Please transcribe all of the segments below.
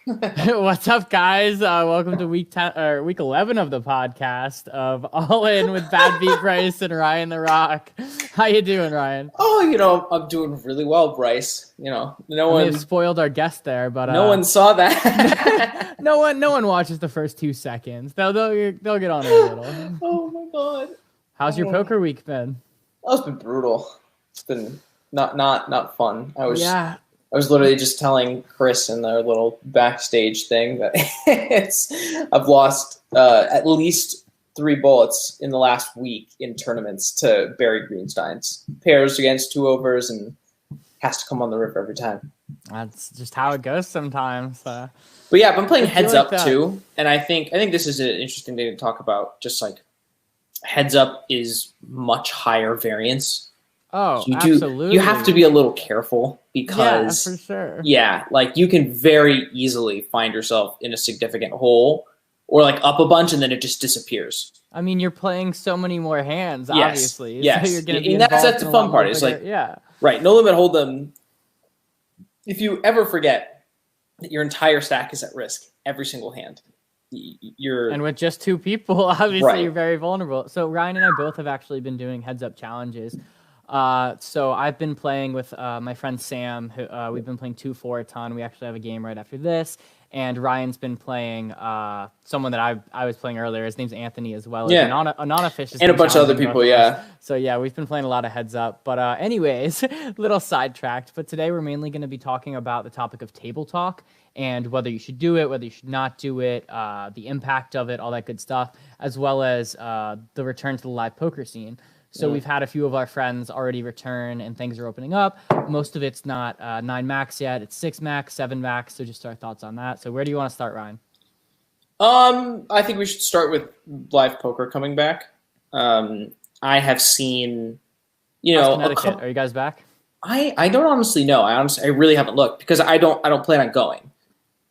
What's up, guys? Welcome to week 10 or week 11 of the podcast of All In with Bad Beat Bryce and Ryan the Rock. How you doing, Ryan? Oh, I'm doing really well, Bryce. No one spoiled our guest there, but no one saw that. no one watches the first 2 seconds. They'll get on it a little. Oh my god! How's your poker week been? Oh, it's been brutal. It's been not fun. I was literally just telling Chris in their little backstage thing that I've lost at least 3 bullets in the last week in tournaments to Barry Greenstein's pairs against 2-overs and has to come on the river every time. That's just how it goes sometimes. But yeah, I've been playing Heads Up too, and I think this is an interesting thing to talk about. Just like Heads Up is much higher variance. Oh, absolutely. You have to be a little careful because for sure. Yeah, like you can very easily find yourself in a significant hole or like up a bunch and then it just disappears. I mean, you're playing so many more hands, obviously. Yes. So you're gonna be and that's the fun part. It's like, right. No Limit Hold'em. If you ever forget that your entire stack is at risk every single hand, and with just 2 people, obviously you're very vulnerable. So Ryan and I both have actually been doing Heads Up challenges. So I've been playing with my friend Sam, who we've been playing 2-4 a ton. We actually have a game right after this. And Ryan's been playing someone that I was playing earlier. His name's Anthony as well. Yeah. Anana Fish. And a bunch of other people, yeah. So yeah, we've been playing a lot of Heads Up. But anyways, little sidetracked. But today we're mainly going to be talking about the topic of table talk and whether you should do it, whether you should not do it, the impact of it, all that good stuff, as well as the return to the live poker scene. So we've had a few of our friends already return and things are opening up. Most of it's not 9 max yet. It's 6 max, 7 max. So just our thoughts on that. So where do you want to start, Ryan? I think we should start with live poker coming back. I have seen, Connecticut. Are you guys back? I don't honestly know. I really haven't looked because I don't plan on going.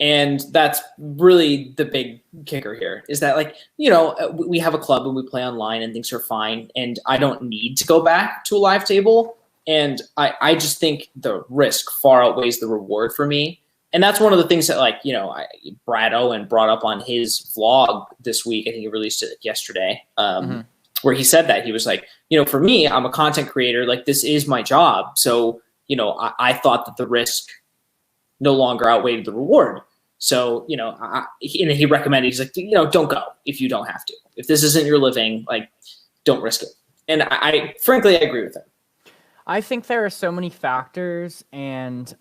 And that's really the big kicker here is that, we have a club and we play online and things are fine. And I don't need to go back to a live table. And I just think the risk far outweighs the reward for me. And that's one of the things that, Brad Owen brought up on his vlog this week. I think he released it yesterday, where he said that. He was like, for me, I'm a content creator. Like, this is my job. So, I thought that the risk no longer outweighed the reward. So, he recommended, he's like, don't go if you don't have to. If this isn't your living, don't risk it. And I frankly, I agree with him. I think there are so many factors and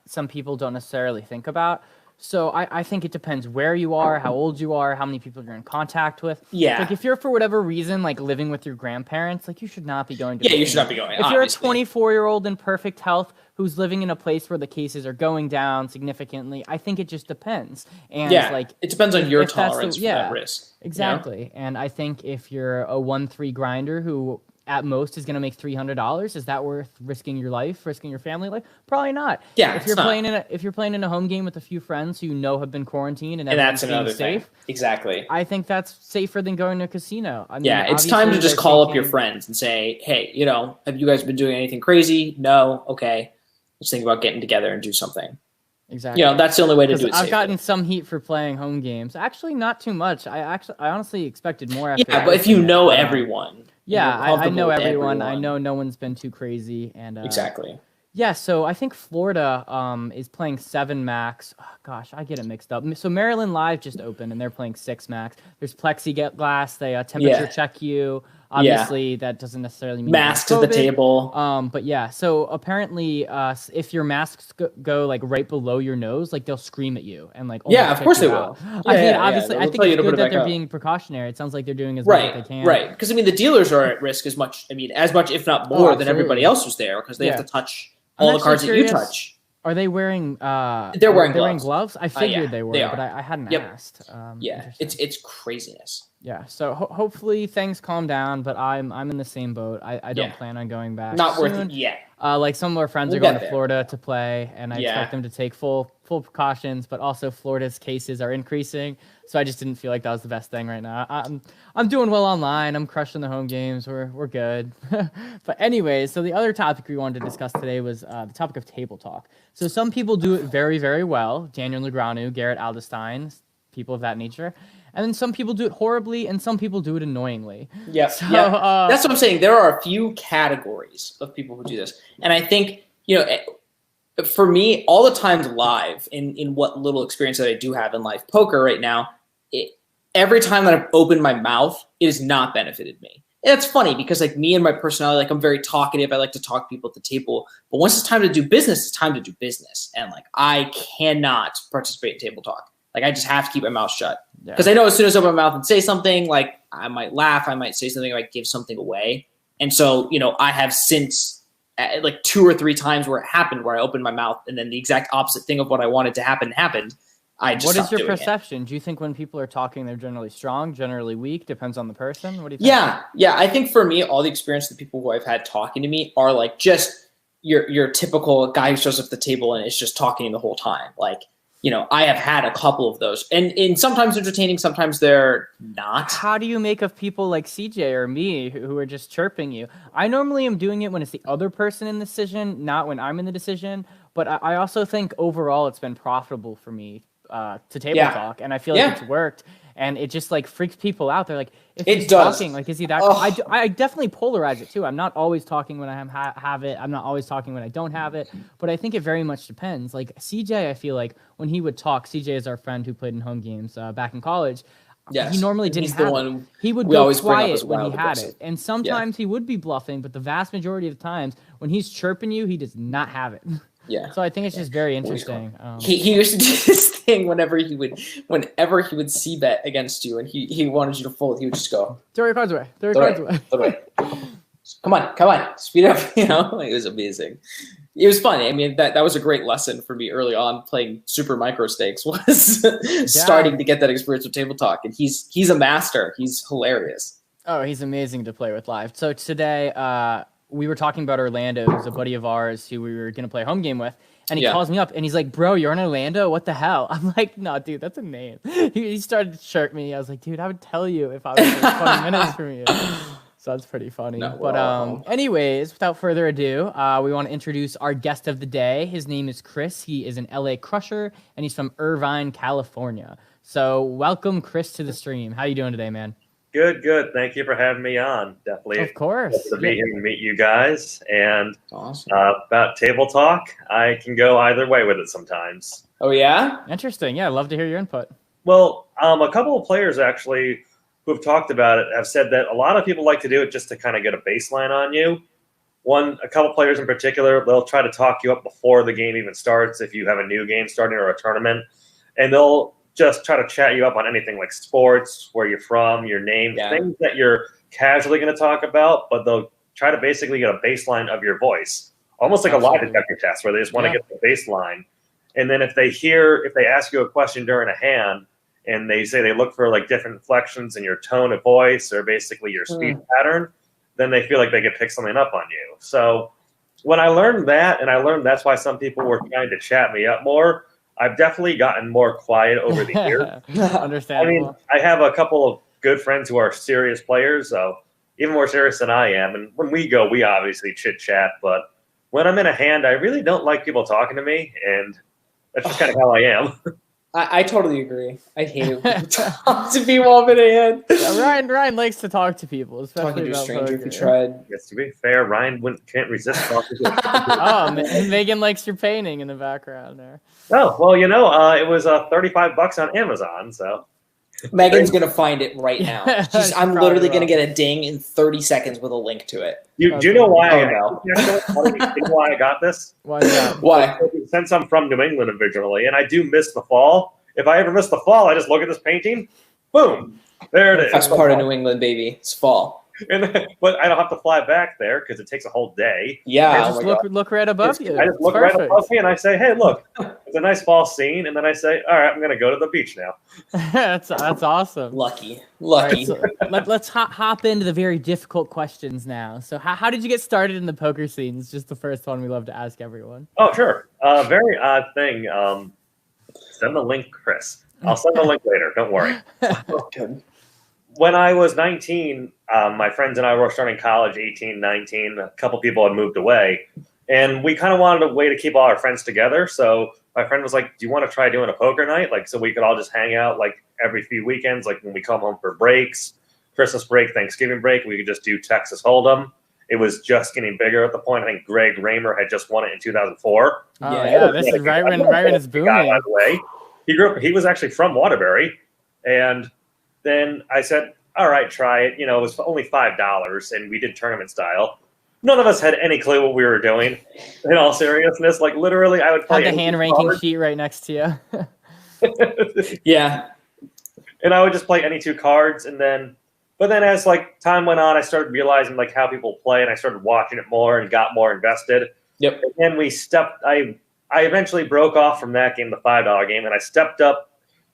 some people don't necessarily think about. So I think it depends where you are, how old you are, how many people you're in contact with. Yeah. Like if you're for whatever reason, living with your grandparents, you should not be going to. Yeah, you should not be going. If you're a 24-year-old in perfect health who's living in a place where the cases are going down significantly, I think it just depends. And it depends on your tolerance for that risk. Exactly. And I think if you're a 1-3 grinder who at most is going to make $300, is that worth risking your life, risking your family life? Probably not. Yeah, if you're playing in a home game with a few friends who have been quarantined and that's another safe, thing. Exactly. I think that's safer than going to a casino. I mean, it's time to just call up your friends and say, hey, have you guys been doing anything crazy? No, okay. Let's think about getting together and do something. Exactly. That's the only way to do it. I've gotten some heat for playing home games. Actually, not too much. I honestly expected more. After but if you know everyone. Yeah, I know everyone. I know no one's been too crazy. And exactly. Yeah, so I think Florida is playing 7 max. Oh, gosh, I get it mixed up. So Maryland Live just opened, and they're playing 6 max. There's plexiglass. They temperature check you. Obviously, that doesn't necessarily mean masks at the table. But yeah, so apparently, if your masks go right below your nose, they'll scream at you and of course they will. Obviously, I think it's good that they're being precautionary. It sounds like they're doing as much as they can. Right, because the dealers are at risk as much, if not more, than everybody else was there because they have to touch all the cards that you touch. Are they wearing? They're wearing gloves. I figured they were, but I hadn't asked. It's craziness. Yeah, so hopefully things calm down, but I'm in the same boat. I don't plan on going back. Not soon. worth it yet. Like some of our friends are going to Florida to play, and I expect them to take full precautions. But also Florida's cases are increasing, so I just didn't feel like that was the best thing right now. I'm doing well online. I'm crushing the home games. We're good. But anyways, so the other topic we wanted to discuss today was the topic of table talk. So some people do it very, very well. Daniel Negreanu, Garrett Aldestein, people of that nature. And then some people do it horribly, and some people do it annoyingly. Yeah, so, that's what I'm saying. There are a few categories of people who do this. And I think, for me, all the times live, in what little experience that I do have in live poker right now, every time that I've opened my mouth, it has not benefited me. And it's funny because, like, me and my personality, like, I'm very talkative. I like to talk to people at the table. But once it's time to do business, it's time to do business. And, like, I cannot participate in table talk. Like, I just have to keep my mouth shut. Because I know as soon as I open my mouth and say something, like, I might laugh, I might say something, I might give something away. And so, I have since, like, 2 or 3 times where it happened, where I opened my mouth and then the exact opposite thing of what I wanted to happen happened. I just What is your perception? Do you think when people are talking, they're generally strong, generally weak? Depends on the person? What do you think? Yeah. I think for me, all the experience of the people who I've had talking to me are, like, just your typical guy who shows up at the table and is just talking the whole time. Like, I have had a couple of those, and sometimes entertaining, sometimes they're not. How do you make of people like CJ or me who are just chirping you? I normally am doing it when it's the other person in the decision, not when I'm in the decision. But I also think overall it's been profitable for me to table talk, and I feel like it's worked. And it just, like, freaks people out. They're like, if he's talking, like, is he that? I definitely polarize it too. I'm not always talking when I have it. I'm not always talking when I don't have it. But I think it very much depends. Like, CJ, I feel like when he would talk, CJ is our friend who played in home games back in college. Yes. He normally didn't have it. He would go quiet when he had it. And sometimes he would be bluffing, but the vast majority of the times when he's chirping you, he does not have it. Yeah. So I think it's just very interesting. He used to do this thing whenever he would c bet against you and he wanted you to fold, he would just go, throw your cards away. Throw your cards away. Come on, speed up. It was amazing. It was funny. I mean, that was a great lesson for me early on playing super micro stakes, was starting to get that experience with table talk. And he's a master. He's hilarious. Oh, he's amazing to play with live. So today, we were talking about Orlando, who's a buddy of ours who we were going to play a home game with. And he calls me up and he's like, bro, you're in Orlando? What the hell? I'm like, no, dude, that's a name. He started to chirp me. I was like, dude, I would tell you if I was like 20 minutes from you. So that's pretty funny. No, but anyways, without further ado, we want to introduce our guest of the day. His name is Chris. He is an LA crusher and he's from Irvine, California. So welcome, Chris, to the stream. How you doing today, man? Good. Thank you for having me on. Definitely. Of course. To be here and meet you guys. And awesome. About table talk, I can go either way with it sometimes. Oh, yeah? Interesting. Yeah, I'd love to hear your input. Well, a couple of players actually who have talked about it have said that a lot of people like to do it just to kind of get a baseline on you. A couple of players in particular, they'll try to talk you up before the game even starts if you have a new game starting or a tournament. And they'll just try to chat you up on anything like sports, where you're from, your name, things that you're casually going to talk about, but they'll try to basically get a baseline of your voice, almost like a lie detector test where they just want to get the baseline. And then if they ask you a question during a hand and they say they look for like different inflections in your tone of voice or basically your speech pattern, then they feel like they could pick something up on you. So when I learned that, and I learned that's why some people were trying to chat me up more, I've definitely gotten more quiet over the years. Understandable. I mean, I have a couple of good friends who are serious players, so even more serious than I am. And when we go, we obviously chit-chat. But when I'm in a hand, I really don't like people talking to me, and that's just kind of how I am. I totally agree. I hate it when people talk to people up in a hand. Yeah, Ryan likes to talk to people, especially talking to a stranger poker. If you tried. Yes, to be fair, Ryan can't resist talking to Oh, Megan likes your painting in the background there. Oh, well, it was $35 on Amazon, so. Megan's going to find it right now. I'm literally going to get a ding in 30 seconds with a link to it. Do you know why? Why I got this? Why is that? Why? Since I'm from New England originally, and I do miss the fall. If I ever miss the fall, I just look at this painting. Boom, there it is. That's part of New England, baby. It's fall. But I don't have to fly back there because it takes a whole day. Yeah. Just look right above you. I just look right above me and I say, hey, look, it's It's a nice fall scene, and then I say, all right, I'm going to go to the beach now. That's awesome. Lucky. All right, so let's hop into the very difficult questions now. So how did you get started in the poker scene? It's just the first one we love to ask everyone. Oh, sure. Very odd thing. Send the link, Chris. I'll send the link later. Don't worry. When I was 19, my friends and I were starting college, 18, 19. A couple people had moved away. And we kind of wanted a way to keep all our friends together. So my friend was like, do you want to try doing a poker night? Like, so we could all just hang out like every few weekends, like when we come home for breaks, Christmas break, Thanksgiving break, we could just do Texas Hold'em. It was just getting bigger at the point. I think Greg Raymer had just won it in 2004. Oh, yeah, this is right when it's booming. By the way, he was actually from Waterbury. And then I said, all right, try it. You know, it was only $5, and we did tournament style. None of us had any clue what we were doing, in all seriousness. Like, literally, I would play the hand ranking sheet right next to you. Yeah. And I would just play any two cards, but then as like time went on, I started realizing like how people play, and I started watching it more and got more invested. Yep. And I eventually broke off from that game, the $5 game, and I stepped up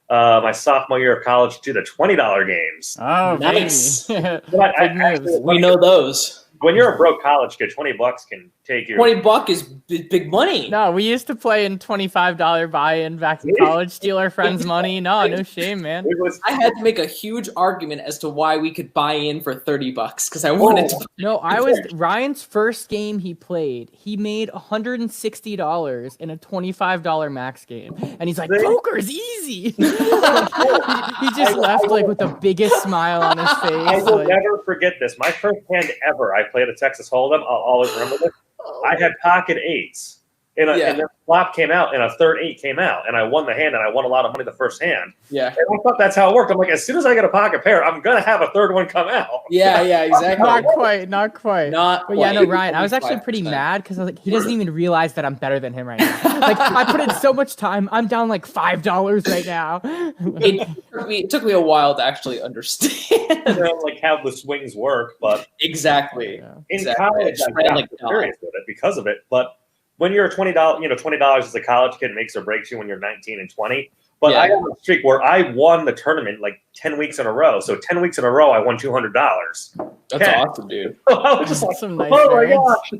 my sophomore year of college to the $20 games. Oh, nice. Actually, we know those. When you're a broke college kid, $20 can take you. $20 is big money. No, we used to play in $25 buy-in back in college, steal our friends' money. No shame, man. I had to make a huge argument as to why we could buy in for $30 because I wanted to. No, I was Ryan's first game he played. He made $160 in a $25 max game, and he's like, "Poker's easy." He just left like with the biggest smile on his face. I will never forget this. My first hand ever, I played a Texas Hold'em. I'll always remember this. I had pocket eights, and then flop came out, and a third eight came out, and I won the hand, and I won a lot of money the first hand. Yeah, and I thought that's how it worked. I'm like, as soon as I get a pocket pair, I'm gonna have a third one come out. Yeah, exactly. Not quite. But yeah, no, Ryan, I was actually pretty mad because I was like, he doesn't even realize that I'm better than him right now. Like, I put in so much time. I'm down like $5 right now. It took me a while to actually understand like how the swings work, but exactly. In college, I got experience with it because of it. But when you're $20 as a college kid makes or breaks you when you're 19 and 20. But I got a streak where I won the tournament like 10 weeks in a row. So 10 weeks in a row, I won $200. That's awesome, dude. I was just like, oh my gosh.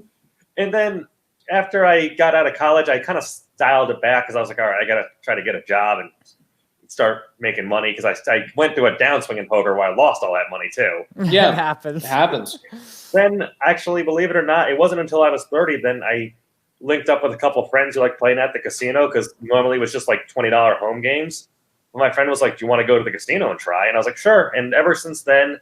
And then after I got out of college, I kind of dialed it back because I was like, all right, I got to try to get a job and start making money because I went through a downswing in poker where I lost all that money too. Yeah, it happens. Then, actually, believe it or not, it wasn't until I was 30 then I linked up with a couple of friends who like playing at the casino because normally it was just like $20 home games. And my friend was like, do you want to go to the casino and try? And I was like, sure. And ever since then,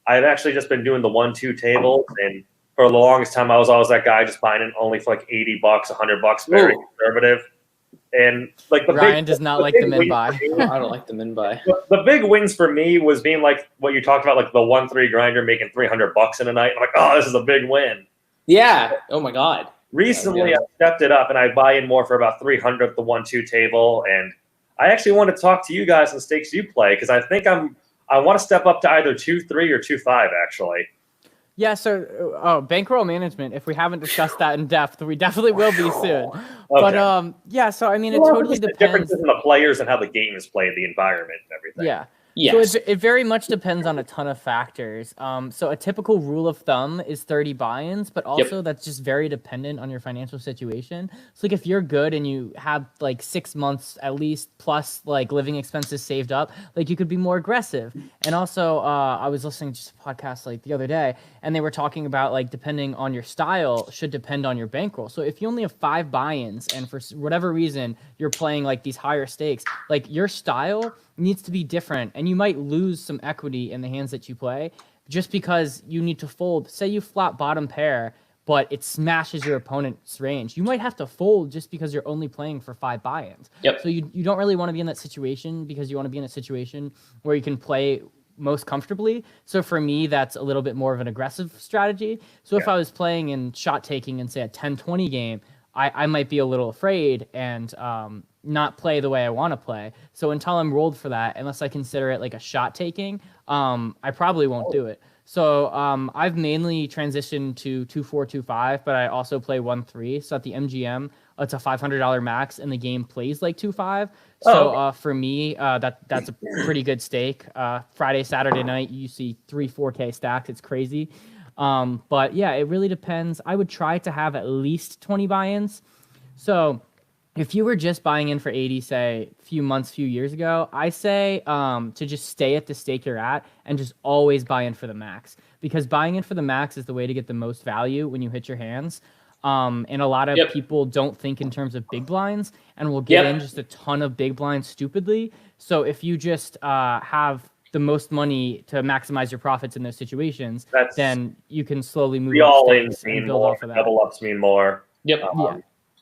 I've actually just been doing the 1-2 tables. And for the longest time, I was always that guy just buying it only for like $80, $100, very conservative. And like Ryan does not like the min buy. I don't like the min buy. The big wins for me was being like what you talked about, like the 1-3 grinder making $300 in a night. I'm like, oh, this is a big win. Yeah. Oh my God. Recently, I stepped it up and I buy in more for about 300 at the 1-2 table. And I actually want to talk to you guys on stakes you play because I think I want to step up to either 2-3 or 2-5 actually. Yeah, so bankroll management, if we haven't discussed that in depth, we definitely will be soon. Okay. But yeah, so I mean, it totally depends. The differences in the players and how the game is played, the environment and everything. Yeah. Yes. So it very much depends on a ton of factors. So a typical rule of thumb is 30 buy-ins, but also that's just very dependent on your financial situation. So like if you're good and you have like 6 months at least plus like living expenses saved up, like you could be more aggressive. And also I was listening to a podcast like the other day and they were talking about like depending on your style should depend on your bankroll. So if you only have 5 buy-ins and for whatever reason you're playing like these higher stakes, like your style needs to be different and you might lose some equity in the hands that you play just because you need to fold. Say you flop bottom pair, but it smashes your opponent's range. You might have to fold just because you're only playing for 5 buy-ins. Yep. So you don't really want to be in that situation because you want to be in a situation where you can play most comfortably. So for me, that's a little bit more of an aggressive strategy. So if I was playing in shot taking and say a 10-20 game, I might be a little afraid and not play the way I want to play. So until I'm rolled for that, unless I consider it like a shot taking, I probably won't do it. So I've mainly transitioned to 2-4, 2-5, but I also play 1-3. So at the MGM, it's a $500 max, and the game plays like 2-5. So for me, that's a pretty good stake. Friday, Saturday night, you see 3-4K stacks. It's crazy. But yeah, it really depends. I would try to have at least 20 buy-ins. So if you were just buying in for 80, say, few years ago, I say to just stay at the stake you're at and just always buy in for the max. Because buying in for the max is the way to get the most value when you hit your hands. And a lot of people don't think in terms of big blinds and will get in just a ton of big blinds stupidly. So if you just have the most money to maximize your profits in those situations, then you can slowly move up stakes and build off of that. Double ups mean more. Yep.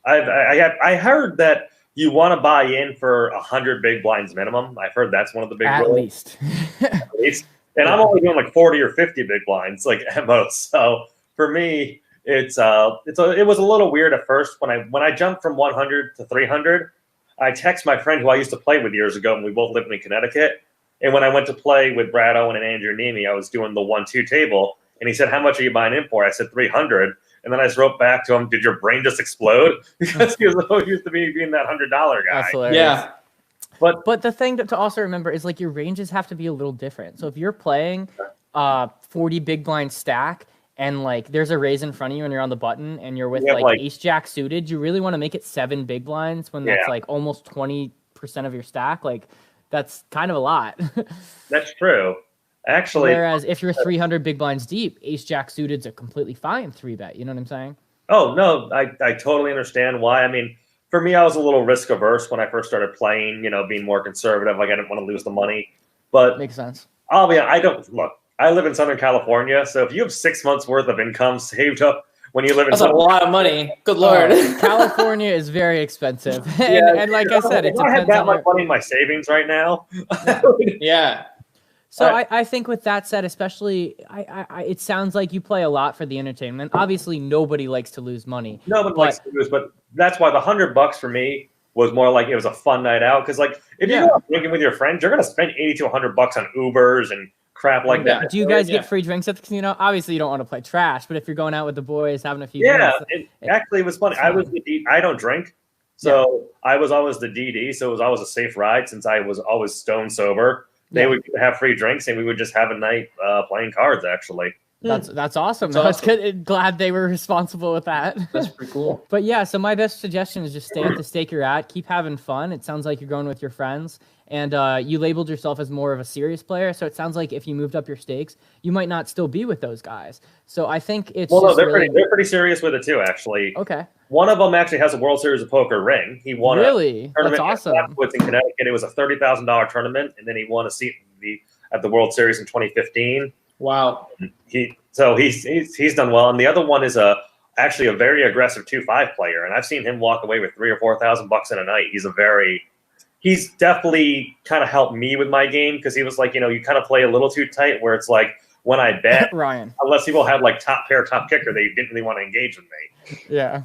I heard that you want to buy in for 100 big blinds minimum. I've heard that's one of the big rules. At least. And I'm only doing like 40 or 50 big blinds, like at most. So for me, it was a little weird at first when I jumped from 100 to 300. I text my friend who I used to play with years ago, and we both lived in Connecticut. And when I went to play with Brad Owen and Andrew Nemi, I was doing the 1-2 table, and he said, "How much are you buying in for?" I said 300. And then I just wrote back to him, "Did your brain just explode?" Because he was always used to being that $100 guy. That's hilarious. Yeah. But the thing to also remember is like your ranges have to be a little different. So if you're playing 40 big blind stack and like there's a raise in front of you and you're on the button and you're with like ace jack suited, you really want to make it 7 big blinds when that's like almost 20% of your stack. Like that's kind of a lot. That's true. Actually, whereas if you're 300 big blinds deep, ace jack suited's a completely fine 3-bet. You know what I'm saying? Oh no, I totally understand why. I mean, for me, I was a little risk averse when I first started playing. Being more conservative. Like I didn't want to lose the money. But makes sense. I don't look. I live in Southern California, so if you have 6 months worth of income saved up when you live in that's a lot of money. Good Lord. California is very expensive. And like I said, it depends. I had that much money in my savings right now. Yeah. So I think with that said, especially, it sounds like you play a lot for the entertainment. Obviously, nobody likes to lose money. Nobody likes to lose, but that's why the $100 for me was more like it was a fun night out. Because like if you go out drinking with your friends, you're gonna spend $80 to $100 on Ubers and crap like that. Do you guys get free drinks at the casino? Obviously, you don't want to play trash, but if you're going out with the boys, having a few drinks, actually, it was funny. I don't drink, so I was always the DD, so it was always a safe ride since I was always stone sober. They would have free drinks, and we would just have a night playing cards. Actually, that's awesome. That's good. Glad they were responsible with that. That's pretty cool. But yeah, so my best suggestion is just stay at the stake you're at. Keep having fun. It sounds like you're going with your friends, and you labeled yourself as more of a serious player. So it sounds like if you moved up your stakes, you might not still be with those guys. So I think it's they're pretty serious with it too. Actually, okay. One of them actually has a World Series of Poker ring. He won a tournament. That's awesome. In Connecticut, it was a $30,000 tournament, and then he won a seat at the World Series in 2015. Wow. He's done well, and the other one is actually a very aggressive 2-5 player, and I've seen him walk away with $3,000 or $4,000 in a night. He's definitely kind of helped me with my game because he was like, you kind of play a little too tight where it's like when I bet, Ryan, unless people had like top pair, top kicker, they didn't really want to engage with me. Yeah.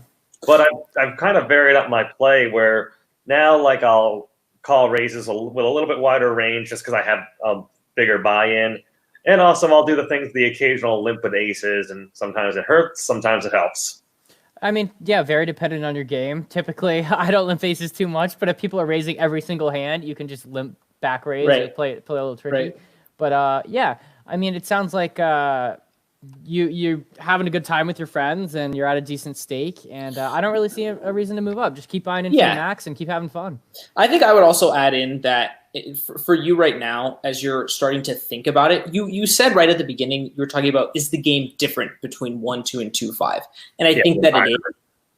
But I've kind of varied up my play where now like I'll call raises with a little bit wider range just because I have a bigger buy-in. And also I'll do the occasional limp with aces, and sometimes it hurts, sometimes it helps. I mean, yeah, very dependent on your game. Typically, I don't limp aces too much, but if people are raising every single hand, you can just limp back raise or play a little tricky. Right. But yeah, I mean, it sounds like you're having a good time with your friends and you're at a decent stake, and I don't really see a reason to move up. Just keep buying in for max and keep having fun. I think I would also add in that for you right now, as you're starting to think about it, you said right at the beginning, you were talking about, is the game different between 1-2 and 2-5? And I think that it is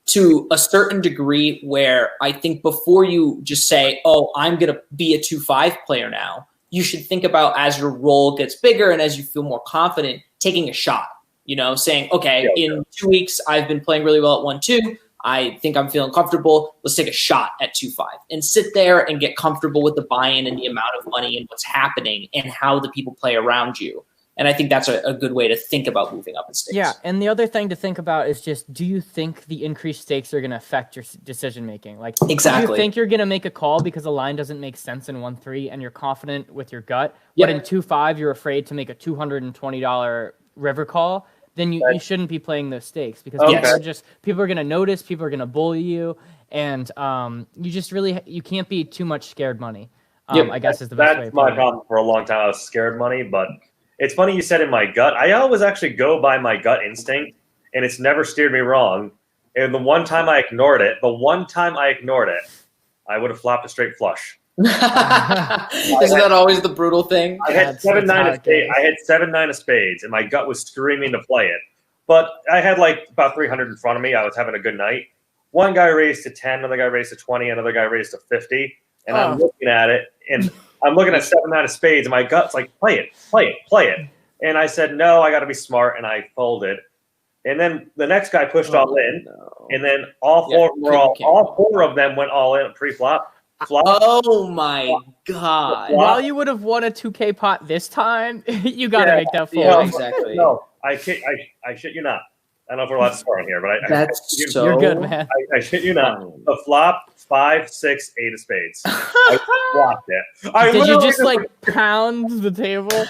to a certain degree, where I think before you just say, oh, I'm going to be a 2-5 player now, you should think about, as your role gets bigger and as you feel more confident, taking a shot, saying, okay, in 2 weeks, I've been playing really well at 1-2. I think I'm feeling comfortable. Let's take a shot at 2-5 and sit there and get comfortable with the buy-in and the amount of money and what's happening and how the people play around you. And I think that's a good way to think about moving up in stakes. Yeah, and the other thing to think about is just, do you think the increased stakes are going to affect your decision making? Like, exactly. Do you think you're going to make a call because the line doesn't make sense in 1-3 and you're confident with your gut, Yep. but in 2-5 you're afraid to make a $220 river call? Then you shouldn't be playing those stakes, because people are going to notice, people are going to bully you, and you can't be too much scared money. I guess is the best way. That's my problem for a long time. I was scared money, but it's funny you said in my gut. I always actually go by my gut instinct, and it's never steered me wrong. And the one time I ignored it, I would have flopped a straight flush. Isn't that always the brutal thing? I had 7-9 of spades. I had 7-9 of spades, and my gut was screaming to play it. But I had like about 300 in front of me. I was having a good night. One guy raised to 10, another guy raised to 20, another guy raised to 50. And I'm looking at it, and I'm looking at 7-9 of spades, and my gut's like, play it. And I said, no, I got to be smart, and I folded. And then the next guy pushed all in, and then all four of them went all in pre-flop. Oh my God! While you would have won a 2K pot this time, you got to make that fold. Yeah, exactly. No, I shit you not. I don't know if we're allowed to swear on here, but you're good, man. I shit you not. The flop 5, 6, 8 of spades. I flopped it. Did you just like pound the table?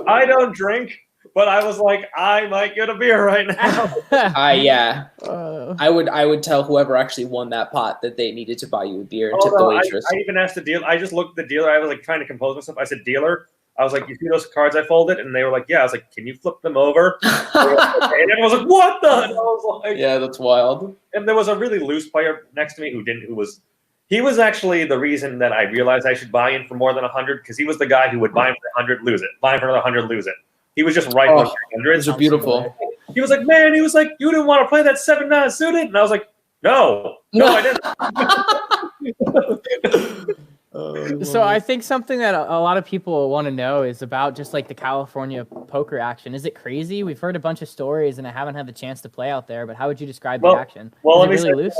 I don't drink, but I was like, I might get a beer right now. I would tell whoever actually won that pot that they needed to buy you a beer and tip the waitress. I even asked the dealer. I just looked at the dealer. I was like trying to compose myself. I said, dealer, I was like, you see those cards I folded? And they were like, yeah. I was like, can you flip them over? And everyone was like, what the? And I was like, yeah, that's wild. And there was a really loose player next to me he was actually the reason that I realized I should buy in for more than 100, because he was the guy who would buy in for 100, lose it, buy in for another 100, lose it. He was just right with 100. Those are beautiful. He was like, man, you didn't want to play that 7-9 suited? And I was like, no, I didn't. So I think something that a lot of people want to know is about just like the California poker action. Is it crazy? We've heard a bunch of stories, and I haven't had the chance to play out there, but how would you describe the action? Well, let me really loose?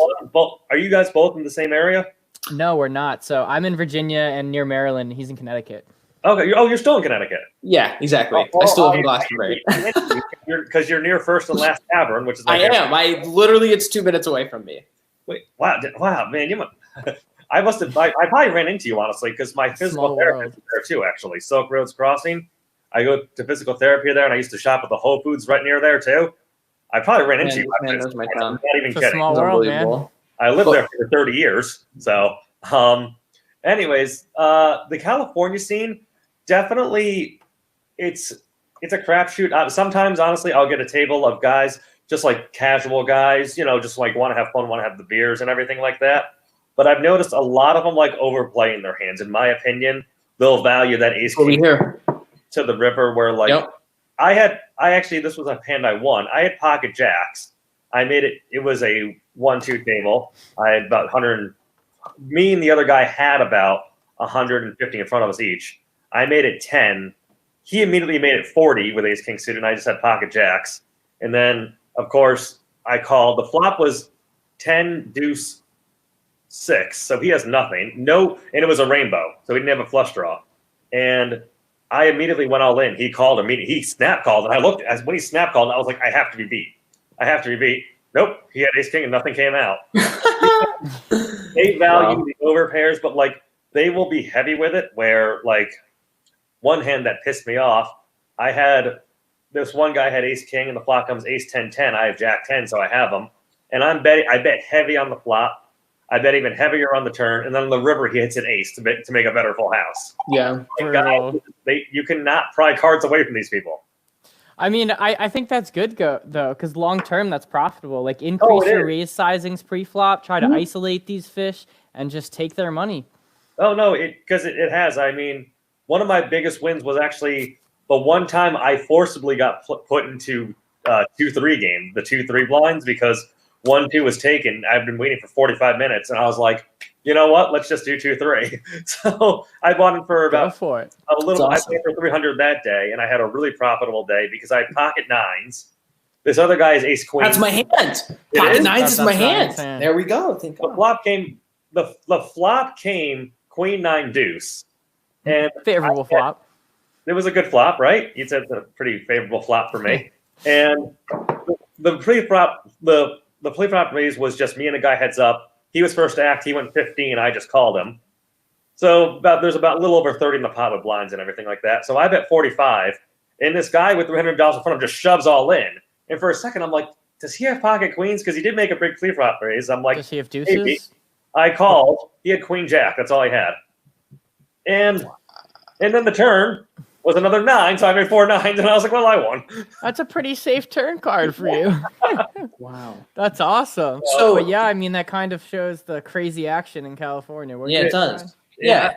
Are you guys both in the same area? No, we're not. So I'm in Virginia and near Maryland. He's in Connecticut. Okay. You're still in Connecticut. Yeah, exactly. I still live in Glastonbury. Because you're near First and Last Tavern, which is. I am. It's 2 minutes away from me. Wait, wow, man, I probably ran into you, honestly, because my physical therapist is there too, actually. Silk Roads Crossing. I go to physical therapy there, and I used to shop at the Whole Foods right near there too. I probably ran into you. Man, that's my town. I'm not even kidding. Small world, man. I lived there for 30 years. So, anyways, the California scene, definitely, it's a crapshoot. Sometimes, honestly, I'll get a table of guys, just like casual guys, just like want to have fun, want to have the beers and everything like that. But I've noticed a lot of them like overplaying their hands. In my opinion, they'll value that ace king to the river. Where this was a hand I won. I had pocket jacks. I made it. It was a 1-2 table. I had about 100. Me and the other guy had about 150 in front of us each. I made it 10. He immediately made it 40 with ace king suited, and I just had pocket jacks. And then, of course, I called. The flop was 10 deuce 6, so he has nothing. And it was a rainbow, so he didn't have a flush draw. And I immediately went all in. He called immediately. He snap called, and I looked when he snap called. I was like, I have to be beat. Nope, he had ace king, and nothing came out. They value the overpairs, but like they will be heavy with it. Where like one hand that pissed me off, I had this one guy had ace king, and the flop comes ace 10-10. I have jack 10, so I have them, and I bet heavy on the flop. I bet even heavier on the turn, and then on the river he hits an ace to make a better full house. Yeah, you cannot pry cards away from these people. I mean, I think that's good though, because long term that's profitable. Like increase your raise sizings pre-flop, try to isolate these fish, and just take their money. Oh no, because it has. I mean, one of my biggest wins was actually the one time I forcibly got put into 2-3 game, the 2-3 blinds, because 1-2 was taken. I've been waiting for 45 minutes, and I was like, you know what? Let's just do 2-3. So I bought in for about a little. Awesome. I paid for 300 that day, and I had a really profitable day because I had pocket nines. This other guy is ace queen. That's my hand. Pocket nines is my hand. There we go. The flop came. The flop came queen 9 deuce, and favorable flop. it was a good flop, right? He said it's a pretty favorable flop for me. And the pre-flop raise was just me and a guy heads up. He was first to act. He went 15. I just called him. So there's about a little over 30 in the pot with blinds and everything like that. So I bet 45. And this guy with $300 in front of him just shoves all in. And for a second, I'm like, does he have pocket queens? Because he did make a big pre-flop raise. I'm like, does he have deuces? Maybe. I called. He had queen jack. That's all he had. And then the turn was another 9, so I made 4 9s, and I was like, well, I won. That's a pretty safe turn card for you. Wow. That's awesome. So, but yeah, I mean, that kind of shows the crazy action in California. Yeah, it does. Yeah.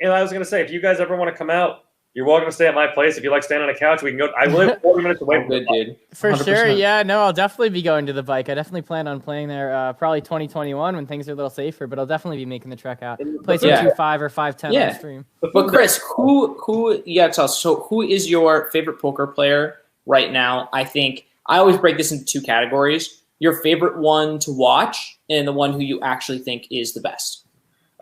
And I was going to say, if you guys ever want to come out, you're welcome to stay at my place. If you like staying on a couch, we can go. I live 40 minutes away from good, dude. For 100%. sure, yeah. No, I'll definitely be going to the bike. I definitely plan on playing there probably 2021 when things are a little safer, but I'll definitely be making the trek out. Play some 2-5 or 5-10 on stream. But Chris, who you got to tell us, so who is your favorite poker player right now? I think I always break this into 2 categories. Your favorite one to watch and the one who you actually think is the best.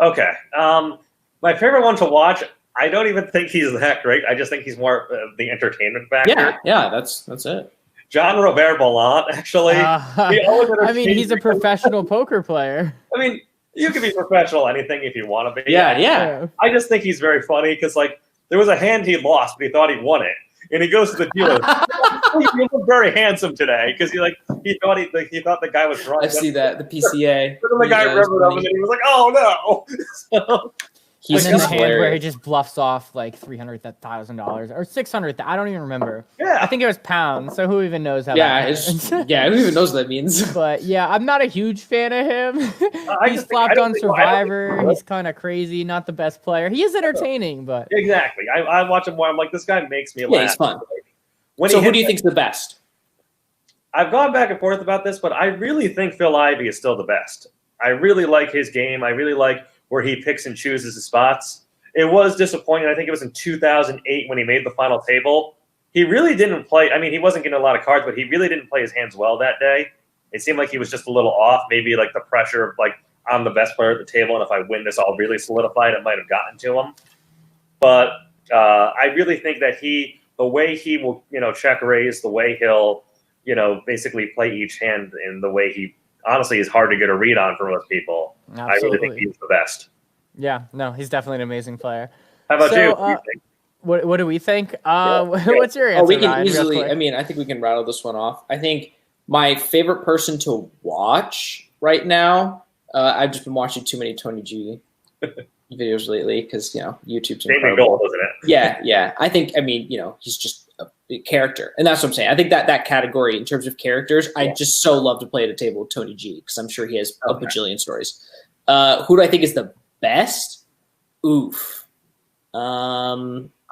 Okay. My favorite one to watch, I don't even think he's that great. I just think he's more the entertainment factor. Yeah, that's it. John Robert Ballant, actually. I mean, he's a professional poker player. I mean, you can be professional anything if you want to be. Yeah. I just think he's very funny because, like, there was a hand he lost, but he thought he won it. And he goes to the dealer. You look very handsome today because he thought the guy was drunk. I see that, the PCA. So the guy remembered him, and he was like, oh, no. So, and then the hand where he just bluffs off like $300,000 or $600,000. I don't even remember. Yeah, I think it was pounds. So who even knows how? That who even knows what that means? But yeah, I'm not a huge fan of him. He's flopped on Survivor. He's kind of crazy. Not the best player. He is entertaining, but exactly. I watch him more. I'm like, this guy makes me laugh. Yeah, he's fun. So who do you think's the best? I've gone back and forth about this, but I really think Phil Ivey is still the best. I really like his game. I really like where he picks and chooses his spots. It was disappointing. I think it was in 2008 when he made the final table. He really didn't play. I mean, he wasn't getting a lot of cards, but he really didn't play his hands well that day. It seemed like he was just a little off. Maybe like the pressure of like, I'm the best player at the table, and if I win this, I'll really solidify it. It might have gotten to him. But I really think that the way he will, check raise, the way he'll, basically play each hand, and the way he honestly is hard to get a read on for most people. Absolutely. I really think he's the best. Yeah, no, he's definitely an amazing player. How about you? What do you think? What do we think? What's your answer? We can Ryan, easily. I mean, I think we can rattle this one off. I think my favorite person to watch right now. I've just been watching too many Tony G videos lately because YouTube's incredible. Gold, isn't it? Yeah. I think. I mean, he's just a character, and that's what I'm saying. I think that category in terms of characters, I just so love to play at a table with Tony G because I'm sure he has a bajillion stories. Who do I think is the best? Oof.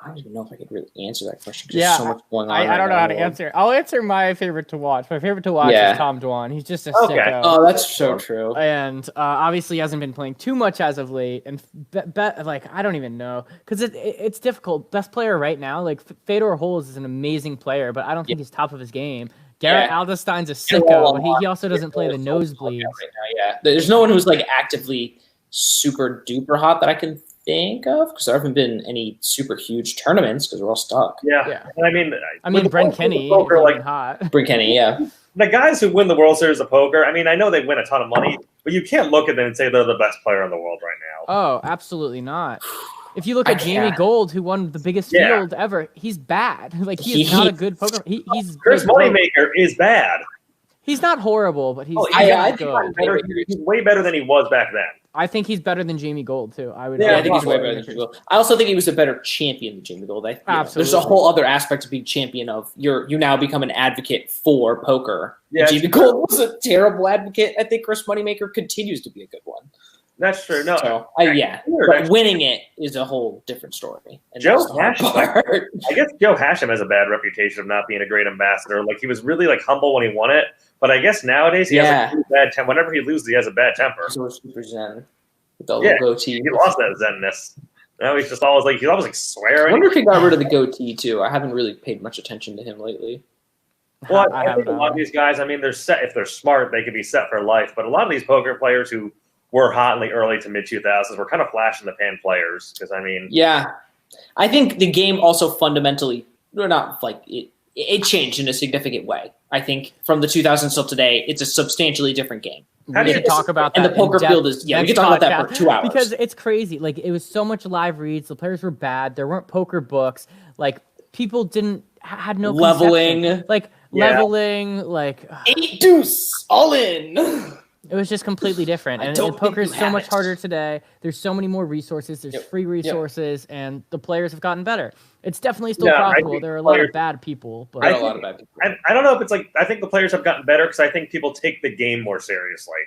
I don't even know if I could really answer that question because there's so much going on. I don't know how to answer. I'll answer my favorite to watch. My favorite to watch is Tom Dwan. He's just a sicko. Oh, that's so true. And obviously hasn't been playing too much as of late. And I don't even know because it's difficult. Best player right now, like Fedor Holz is an amazing player, but I don't think he's top of his game. Garrett Aldenstein's a sicko, but he also doesn't play the nosebleeds. Right now, there's no one who's like actively super duper hot that I can think of because there haven't been any super huge tournaments because we're all stuck. Yeah. And I mean, Brent Kenny is hot. Brent Kenny, yeah. The guys who win the World Series of Poker, I mean, I know they win a ton of money, but you can't look at them and say they're the best player in the world right now. Oh, absolutely not. If you look at Jamie Gold, who won the biggest field ever, he's bad. Like he's not a good poker. He's Chris Moneymaker is bad. He's not horrible, but he's good. He's way better than he was back then. I think he's better than Jamie Gold too. I think he's way better than Jamie Gold. I also think he was a better champion than Jamie Gold. Absolutely. There's a whole other aspect of being champion of you now become an advocate for poker. Yeah, Jamie Gold was a terrible advocate. I think Chris Moneymaker continues to be a good one. That's true. No, so, but winning it is a whole different story. And Joe Hashem, I guess Joe Hashem has a bad reputation of not being a great ambassador. Like he was really like humble when he won it, but I guess nowadays he has a bad temper. Whenever he loses, he has a bad temper. So super zen with the little goatee. He lost that zenness. Now he's just always like swearing. I wonder if he got rid of the goatee too. I haven't really paid much attention to him lately. Well, I think a lot of these guys, I mean, they're set. If they're smart, they could be set for life. But a lot of these poker players who were hot in the early to mid 2000s were kind of flash in the pan players because I mean, I think the game also fundamentally, or not like it changed in a significant way. I think from the 2000s till today, it's a substantially different game. We can talk about that. And the poker field is, we can talk about that for 2 hours. Because it's crazy. Like, it was so much live reads. The players were bad. There weren't poker books. Like, people had no leveling. Conception. Like, leveling, like... 8 deuce, all in. It was just completely different. And poker is so much harder today. There's so many more resources. There's free resources, and the players have gotten better. It's definitely still profitable. There are a lot of bad people. But I don't know if it's like, I think the players have gotten better because I think people take the game more seriously.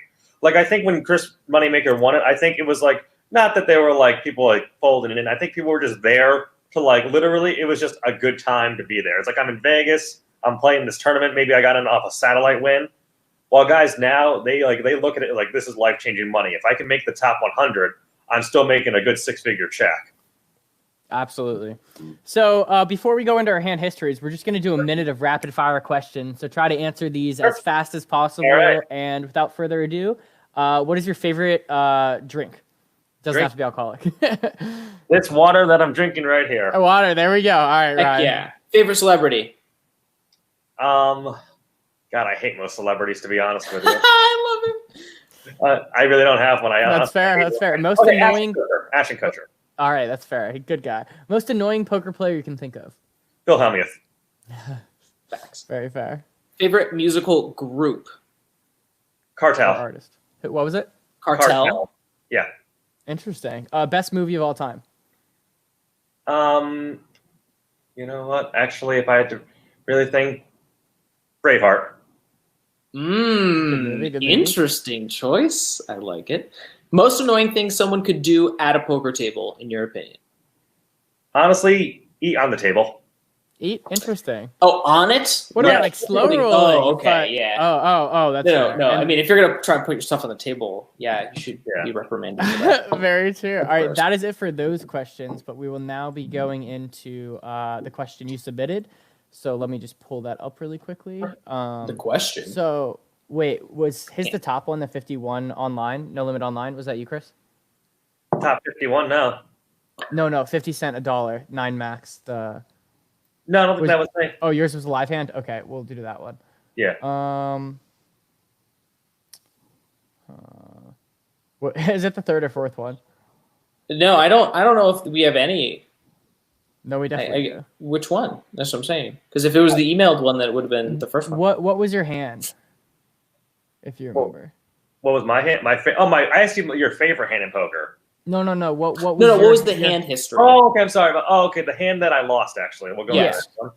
Like, I think when Chris Moneymaker won it, I think it was like, not that they were like people like folding it in. I think people were just there to like, literally, it was just a good time to be there. It's like, I'm in Vegas. I'm playing this tournament. Maybe I got off a satellite win. While guys now, they look at it like this is life-changing money. If I can make the top 100, I'm still making a good 6-figure check. Absolutely. So before we go into our hand histories, we're just going to do a minute of rapid-fire questions. So try to answer these as fast as possible. Right. And without further ado, what is your favorite drink? Doesn't have to be alcoholic. It's water that I'm drinking right here. Water. There we go. All right, Ryan. Yeah. Favorite celebrity? God, I hate most celebrities, to be honest with you. I love him. I really don't have one. That's fair. That's fair. Most annoying. Ashton Kutcher. All right, that's fair. Good guy. Most annoying poker player you can think of? Phil Hellmuth. Facts. Very fair. Favorite musical group? Cartel. Artist. What was it? Cartel. Yeah. Interesting. Best movie of all time? You know what? Actually, if I had to really think, Braveheart. Good movie. Interesting choice. I like it. Most annoying thing someone could do at a poker table, in your opinion? Honestly, eat on the table. Eat? Interesting. Oh, on it? What about like slow rolling? Oh, okay, yeah. Oh, that's fair. No. I mean, if you're going to try and put your stuff on the table, yeah, you should be reprimanded for that. Very true. All right, that is it for those questions, but we will now be going into the question you submitted. So let me just pull that up really quickly. The question? So... Wait, was the top one, the 51 online, no limit online? Was that you, Chris? Top 51, no. No, 50 cent, $1, 9 max. No, I don't think that was me. Oh, yours was a live hand? Okay, we'll do that one. Yeah. Is it the third or fourth one? No, I don't know if we have any. No, we definitely do. Which one? That's what I'm saying. Because if it was the emailed one, that would have been the first one. What was your hand? If you remember. What was my hand? I asked you your favorite hand in poker. No. What was what was the hand history? Oh, okay. I'm sorry. Okay. The hand that I lost, actually. We'll go with this one.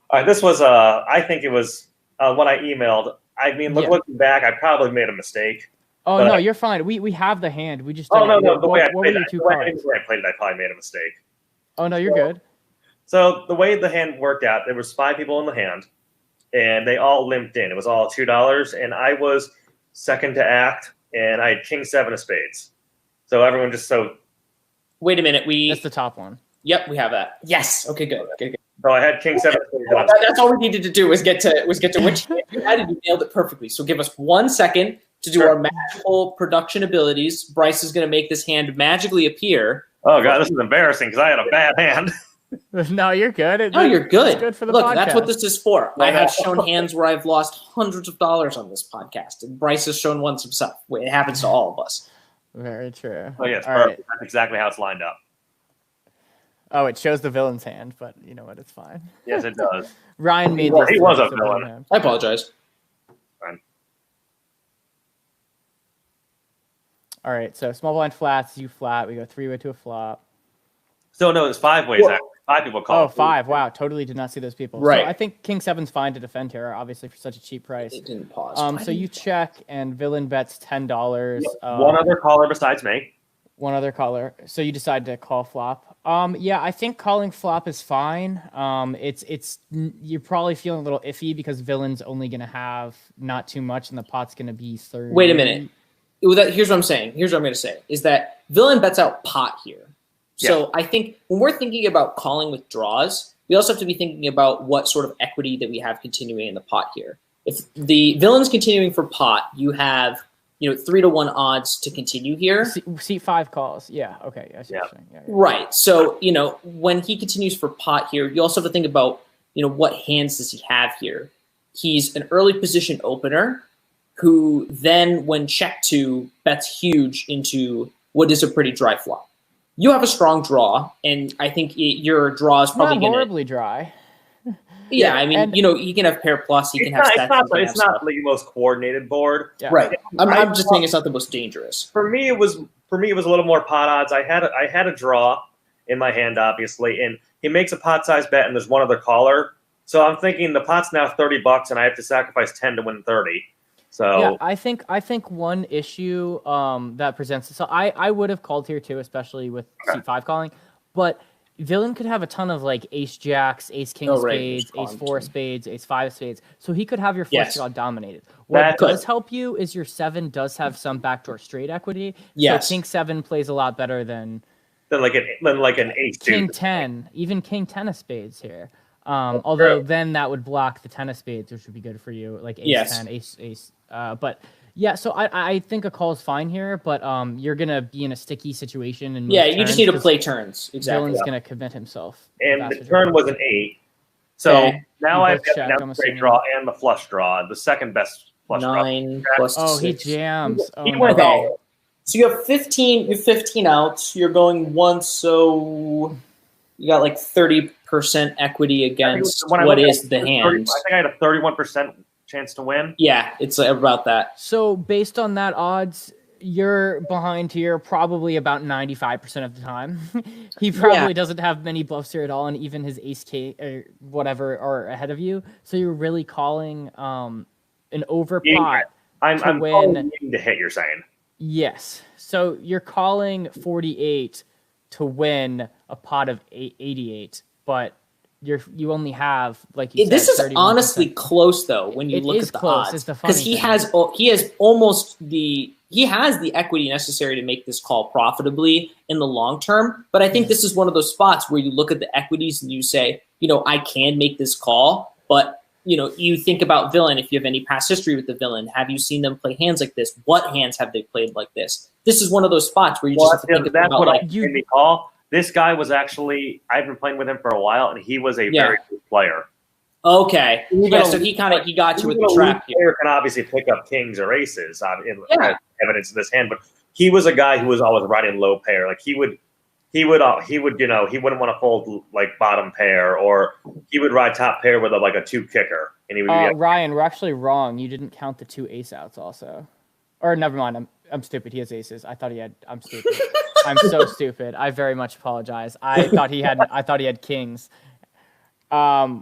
All right. This was, I think it was when I emailed. I mean, looking back, I probably made a mistake. Oh, no, you're fine. We have the hand. We just don't. No. What were your two cards? The way I played it, I probably made a mistake. Oh, no, you're good. So the way the hand worked out, there was 5 people in the hand. And they all limped in. It was all $2, and I was second to act, and I had King 7 of spades. So everyone just Wait a minute, That's the top one. Yep, we have that. Yes. Okay, good. So I had King 7 of spades. That's all we needed to do was get to which hand you had, and you nailed it perfectly. So give us 1 second to do our magical production abilities. Bryce is going to make this hand magically appear. Oh God, this is embarrassing because I had a bad hand. No, you're good. You're good. It's good for the Look, podcast. that's what this is for. I have shown hands where I've lost hundreds of dollars on this podcast, and Bryce has shown once himself. It happens to all of us. Very true. Oh, yes, all perfect. Right. That's exactly how it's lined up. Oh, it shows the villain's hand, but you know what? It's fine. Yes, it does. Ryan made this. He was a villain. villain. I apologize. Fine. All right, so small blind flats, you flat. We go 3-way to a flop. So, no, it's 5 ways, actually. 5 people call. Oh, 5. Wow, totally did not see those people. Right. So I think King 7's fine to defend here, obviously, for such a cheap price. It didn't pause. So you check, and villain bets $10. One other caller besides me. One other caller. So you decide to call flop. Yeah, I think calling flop is fine. You're probably feeling a little iffy because villain's only going to have not too much, and the pot's going to be 30. Wait a minute. Here's what I'm saying. Here's what I'm going to say, is that villain bets out pot here. So I think when we're thinking about calling with draws, we also have to be thinking about what sort of equity that we have continuing in the pot here. If the villain's continuing for pot, you have 3-1 odds to continue here. Seat 5 calls. Yeah. Okay. I see what you're saying. Yeah. Right. So, when he continues for pot here, you also have to think about, what hands does he have here? He's an early position opener who then, when check to, bets huge into what is a pretty dry flop. You have a strong draw, and I think your draw is probably not horribly dry. Yeah, I mean, he can have pair plus. He can have stats. It's not the most coordinated board, right? I'm just saying it's not the most dangerous. For me, it was a little more pot odds. I had a draw in my hand, obviously, and he makes a pot size bet, and there's one other caller. So I'm thinking the pot's now $30, and I have to sacrifice 10 to win 30. So yeah, I think one issue that presents. So I would have called here too, especially with seat 5 calling, but villain could have a ton of like ace jacks, ace king spades, ace 4 spades, ace 5 spades. So he could have your flush draw dominated. What does help you is your 7 does have some backdoor straight equity. Yes. So king 7 plays a lot better than like an ace king 10, even king 10 of spades here. Although then that would block the 10 of spades, which would be good for you, like ace 10, ace. But yeah, so I think a call is fine here, but you're gonna be in a sticky situation and you just need to play turns. Exactly. Villain's gonna commit himself. And the turn was an 8, so now I've got the straight draw and the flush draw, the second best flush 9 draw. plus 6. He jams. He went all. So you have 15. You have 15 outs. You're going once, so you got like 30% equity against what is the hand. 30, I think I had a 31% chance to win. Yeah, it's about that. So based on that odds, you're behind here probably about 95% of the time. He probably doesn't have many bluffs here at all, and even his ace K or whatever are ahead of you. So you're really calling an over pot I'm win. calling to hit, you're saying. Yes. So you're calling 48 to win a pot of 88, but you only have, like you said, this is 31%. honestly close though when you look at the odds, because he has the equity necessary to make this call profitably in the long term. But I think this is one of those spots where you look at the equities and you say, I can make this call, but you think about villain. If you have any past history with the villain, have you seen them play hands like this? What hands have they played like this? This is one of those spots where you just have to think about what made me call. This guy was actually, I've been playing with him for a while, and he was a very good player. Okay. So he got you with the trap here. Player can obviously pick up kings or aces evidence of this hand, but he was a guy who was always riding low pair. Like he wouldn't want to fold like bottom pair, or he would ride top pair with a 2 kicker. And he would Ryan, we're actually wrong. You didn't count the 2 ace outs also. Or never mind. I'm stupid. He has aces. I'm stupid. I'm so stupid. I very much apologize. I thought he had kings,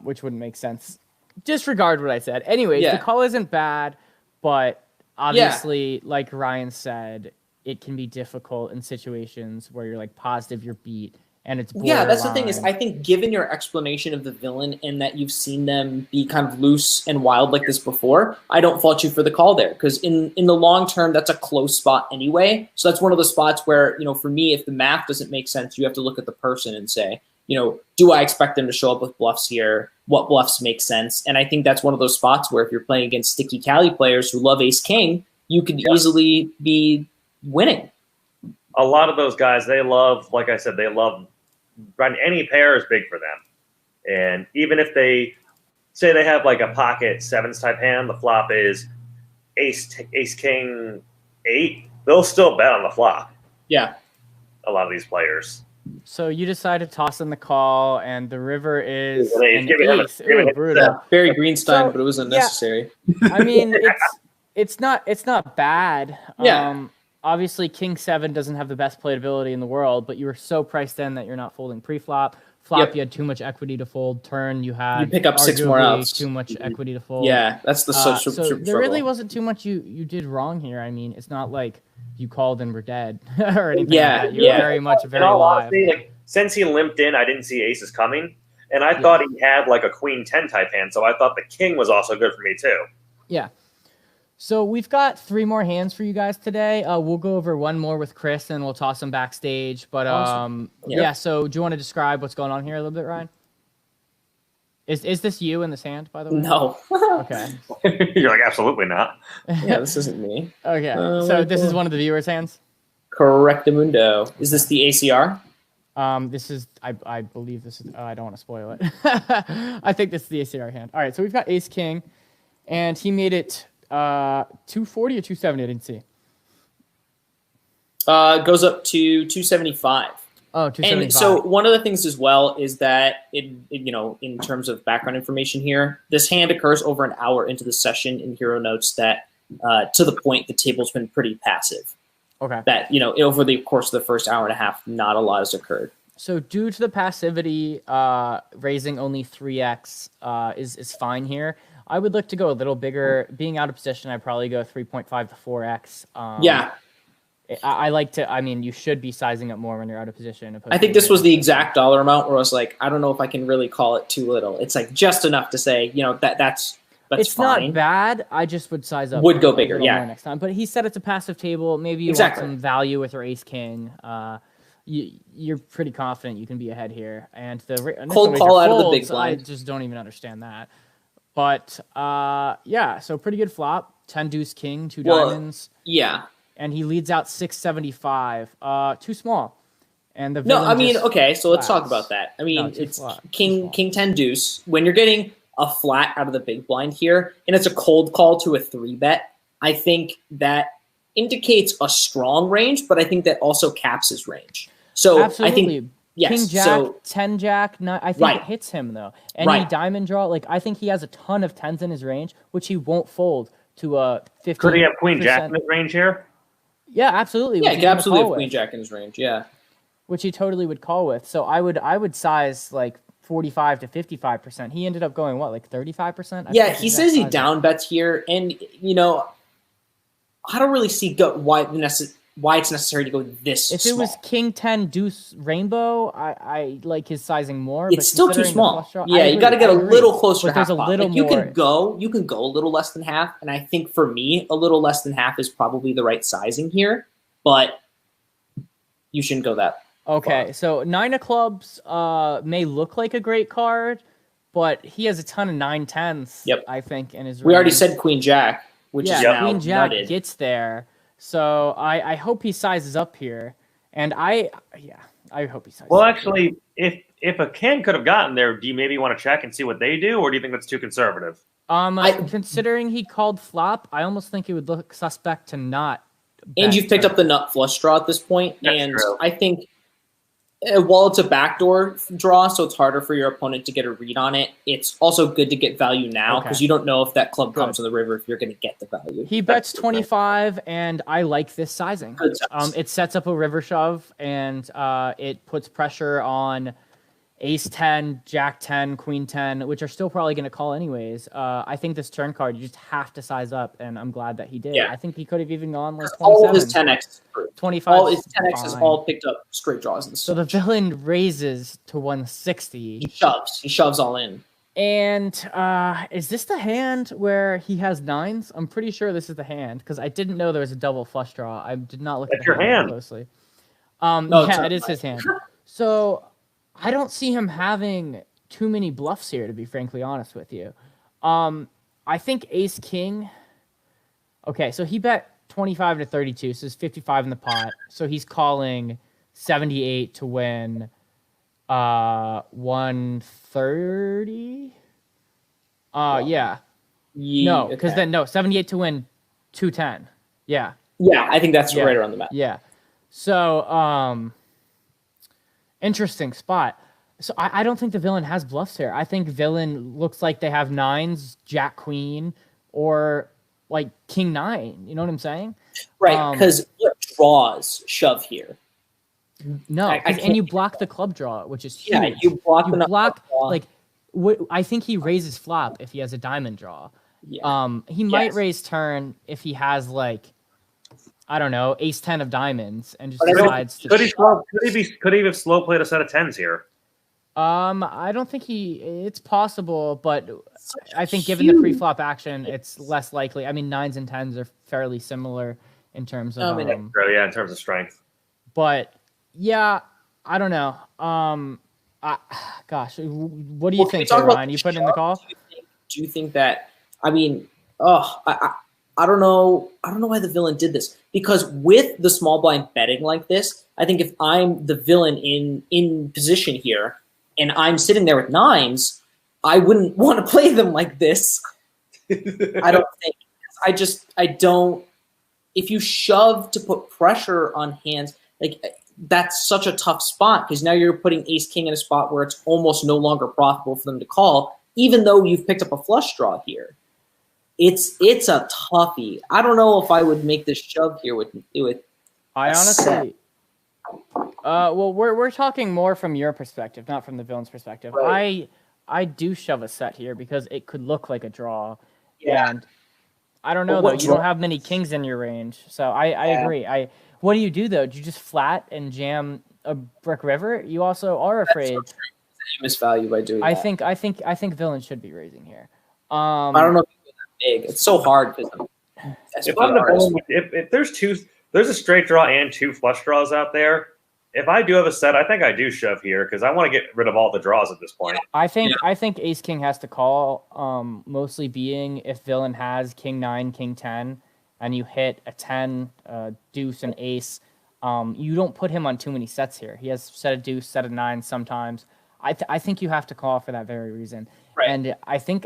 which wouldn't make sense. Disregard what I said. Anyways, the call isn't bad, but obviously, like Ryan said, it can be difficult in situations where you're like positive you're beat. And it's borderline. That's the thing is, I think given your explanation of the villain and that you've seen them be kind of loose and wild like this before, I don't fault you for the call there, because in the long term, that's a close spot anyway. So that's one of the spots where, for me, if the math doesn't make sense, you have to look at the person and say, do I expect them to show up with bluffs here? What bluffs make sense? And I think that's one of those spots where if you're playing against sticky Cali players who love ace king, you could easily be winning. A lot of those guys, they love, like I said, running any pair is big for them. And even if they say they have like a pocket 7s type hand, the flop is ace king 8, they'll still bet on the flop. Yeah. A lot of these players. So you decided to toss in the call, and the river is an ace. Brutal. Yeah, very Greenstein, but it was unnecessary. I mean, it's not bad. Yeah. Obviously, King 7 doesn't have the best playability in the world, but you were so priced in that you're not folding pre-flop. Flop, you had too much equity to fold. Turn, you pick up 6 more outs. Too much equity to fold. Yeah, that's the so there really wasn't too much you did wrong here. I mean, it's not like you called and were dead or anything. Yeah, like that. You were very much very live. Honestly, since he limped in, I didn't see aces coming, and I thought he had like a queen 10 type hand, so I thought the king was also good for me too. Yeah. So we've got 3 more hands for you guys today. We'll go over one more with Chris, and we'll toss them backstage. But awesome. So do you want to describe what's going on here a little bit, Ryan? Is this you in this hand, by the way? No. Okay. You're like, absolutely not. Yeah, this isn't me. Okay. So this is one of the viewers' hands. Correctamundo. Is this the ACR? This is I believe this is. I don't want to spoil it. I think this is the ACR hand. All right. So we've got Ace King, and he made it 240 or 270. I didn't see. Goes up to 275. Oh, 275. And so one of the things as well is that in terms of background information here, this hand occurs over an hour into the session, and Hero notes that to the point the table's been pretty passive. Okay. That over the course of the first hour and a half, not a lot has occurred. So due to the passivity, raising only 3x is fine here. I would look to go a little bigger. Being out of position, I'd probably go 3.5 to 4x. Yeah. I like to. I mean, you should be sizing up more when you're out of position. I think this was the exact dollar amount where I was like, I don't know if I can really call it too little. It's like just enough to say, that's it's fine. Not bad. I just would size up. Would go bigger, yeah. Next time, but he said it's a passive table. Maybe you want some value with your Ace King. You're pretty confident you can be ahead here, and the cold call out of the big blind. I just don't even understand that. But yeah, so pretty good flop. 10 deuce king, 2 diamonds. Yeah. And he leads out 675. Too small. And the okay, so let's talk about that. I mean, it's king 10 deuce. When you're getting a flat out of the big blind here, and it's a cold call to a 3-bet, I think that indicates a strong range, but I think that also caps his range. So absolutely. I think yes, King Jack, 10 Jack, I think it hits him though. Any diamond draw, I think he has a ton of 10s in his range, which he won't fold to a 50. Could he have Queen Jack in his range here? Yeah, absolutely. Yeah, he could absolutely have Queen Jack in his range. Yeah, which he totally would call with. So I would size 45 to 55%. He ended up going 35%. Yeah, he says he down bets here, and I don't really see why it's necessary to go this. If small. It was King 10 Deuce Rainbow, I like his sizing more. It's still too small. Yeah, you got to get a little closer. But there's a little more. You can go a little less than half, and I think for me, a little less than half is probably the right sizing here. But you shouldn't go that. Okay, so 9 of clubs may look like a great card, but he has a ton of 9-10s. Yep. I think in his range. We already said Queen Jack, which is now Queen Jack nutted. gets there. So I hope he sizes up here, and I hope he sizes. Well, up actually, if a king could have gotten there, do you maybe want to check and see what they do, or do you think that's too conservative? Considering he called flop, I almost think it would look suspect to not. And you've picked up the nut flush draw at this point, That's true. I think while it's a backdoor draw, so it's harder for your opponent to get a read on it, it's also good to get value now because you don't know if that club comes on the river if you're going to get the value. He bets 25, and I like this sizing. It sets up a river shove, and it puts pressure on Ace 10, Jack 10, Queen 10, which are still probably going to call anyways. I think this turn card, you just have to size up, and I'm glad that he did. Yeah. I think he could have even gone 27. All of his 10x, 25. All his 10x is all picked up straight draws. So the villain raises to 160. He shoves all in. And is this the hand where he has 9s? I'm pretty sure this is the hand because I didn't know there was a double flush draw. I did not look at the hand closely. It is his hand. So I don't see him having too many bluffs here, to be frankly honest with you. I think Ace King. Okay, so he bet 25 to 32, so it's 55 in the pot. So he's calling 78 to win 130. Yeah. No, because then 78 to win 210. Yeah. Yeah, I think that's right around the map. Yeah. So interesting spot. So I don't think the villain has bluffs here. I think villain looks like they have 9s, Jack Queen, or King 9. You know what I'm saying? Right, because draws shove here. No, and you block the club draw, which is huge. Yeah, you block the draw. I think he raises flop if he has a diamond draw. Yeah. He might raise turn if he has I don't know, Ace 10 of diamonds and just decides to. Could he have slow played a set of 10s here? I don't think it's possible, but I think given the pre-flop action, it's less likely. I mean, 9s and 10s are fairly similar in terms of in terms of strength. But yeah, I don't know. Gosh, what do you Well, can we think, talk there, about Ryan? You the put in the shove? call? Do you think that? I mean, oh, I don't know. I don't know why the villain did this, because with the small blind betting like this, I think if I'm the villain in position here and I'm sitting there with nines, I wouldn't want to play them like this. I don't think. I don't. If you shove to put pressure on hands, like that's such a tough spot, because now you're putting ace king in a spot where it's almost no longer profitable for them to call, even though you've picked up a flush draw here. It's a toughie. I don't know if I would make this shove here with I a honestly, set. well, we're talking more from your perspective, not from the villain's perspective. Right. I do shove a set here because it could look like a draw, Yeah. and I don't But know though. what You draw- don't have many kings in your range, so I Yeah. agree. What do you do though? Do you just flat and jam a brick river? You also are afraid. You miss value by doing I that. think villains should be raising here. I don't know if you go that big. It's so hard because If I'm the villain, if there's a straight draw and 2 flush draws out there. If I do have a set, I think I do shove here because I want to get rid of all the draws at this point. I think ace king has to call. Mostly being if villain has king 9, king 10, and you hit a 10, deuce, and ace. You don't put him on too many sets here. He has set of deuce, set of 9 sometimes. I think you have to call for that very reason. Right. And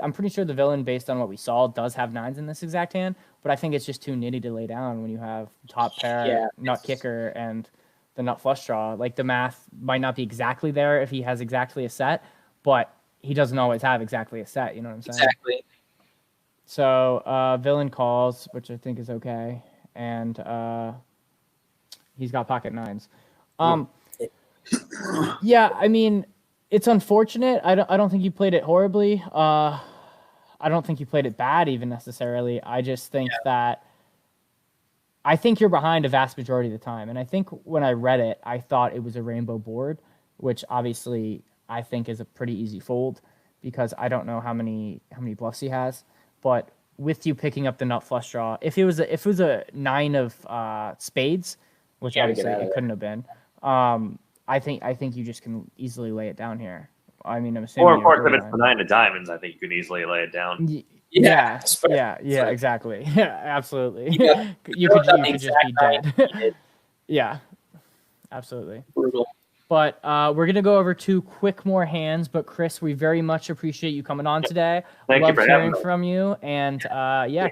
I'm pretty sure the villain, based on what we saw, does have 9s in this exact hand. But I think it's just too nitty to lay down when you have top pair, nut kicker, and the nut flush draw. Like, the math might not be exactly there if he has exactly a set, but he doesn't always have exactly a set. You know what I'm saying? Exactly. So villain calls, which I think is okay, and he's got pocket 9s. Yeah, I mean, it's unfortunate. I don't think you played it horribly. I don't think you played it bad even necessarily. I just think that I think you're behind a vast majority of the time. And I think when I read it, I thought it was a rainbow board, which obviously I think is a pretty easy fold because I don't know how many bluffs he has. But with you picking up the nut flush draw, if it was a 9 of spades, which obviously it couldn't have been, I think you just can easily lay it down here. I mean, I'm assuming. Or, of course, if it's the 9 of diamonds, I think you can easily lay it down. Yeah, exactly. Yeah, absolutely. You could just be dead. Yeah, absolutely. Brutal. But we're going to go over 2 quick more hands. But, Chris, we very much appreciate you coming on today. Thank you for having hearing me. from you. And,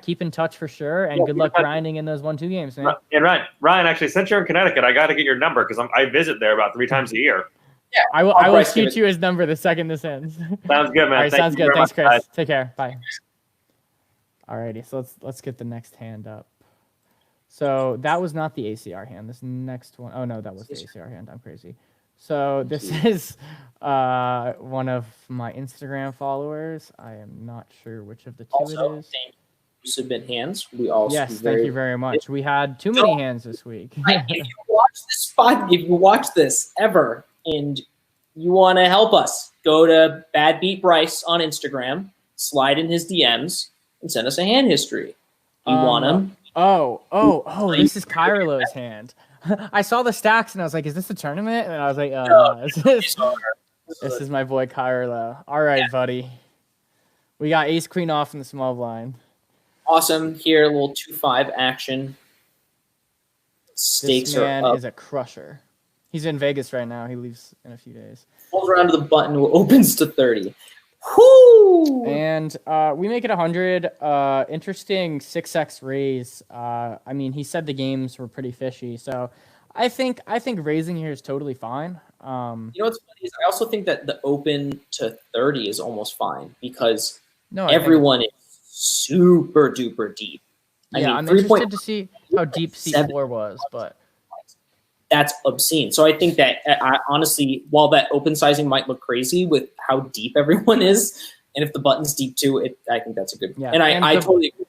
keep in touch for sure. And good luck grinding in those 1-2 games, man. And Ryan, actually, since you're in Connecticut, I got to get your number because I visit there about 3 times a year. Yeah, I will shoot you his number the second this ends. Sounds good, man. All right, sounds good. Thanks, Chris. Guys. Take care. Bye. Alrighty, so let's get the next hand up. So that was not the ACR hand. This next one, oh no, that was the ACR hand. I'm crazy. So this is one of my Instagram followers. I am not sure which of the two it is. Submit hands. We also thank you very much. We had too many hands this week. If you watch this ever and you want to help us, go to Bad Beat Bryce on Instagram, slide in his DMs, and send us a hand history. You want him? Oh! This is Kyrlo's hand. I saw the stacks and I was like, "Is this a tournament?" And I was like, "This is my boy Kyrlo." All right, buddy. We got ace queen off in the small blind. Awesome. Here, a little 2-5 action. Stakes this man are up. Is a crusher. He's in Vegas right now. He leaves in a few days. Pulls around to the button, opens to 30. Whoo! And we make it 100. Interesting 6x raise. I mean, he said the games were pretty fishy, so I think raising here is totally fine. You know what's funny is I also think that the open to 30 is almost fine because everyone is super duper deep. I'm interested to see how deep C4 was, but that's obscene. So I think that honestly, while that open sizing might look crazy with how deep everyone is, and if the button's deep too, I think that's a good. Yeah, and I totally agree.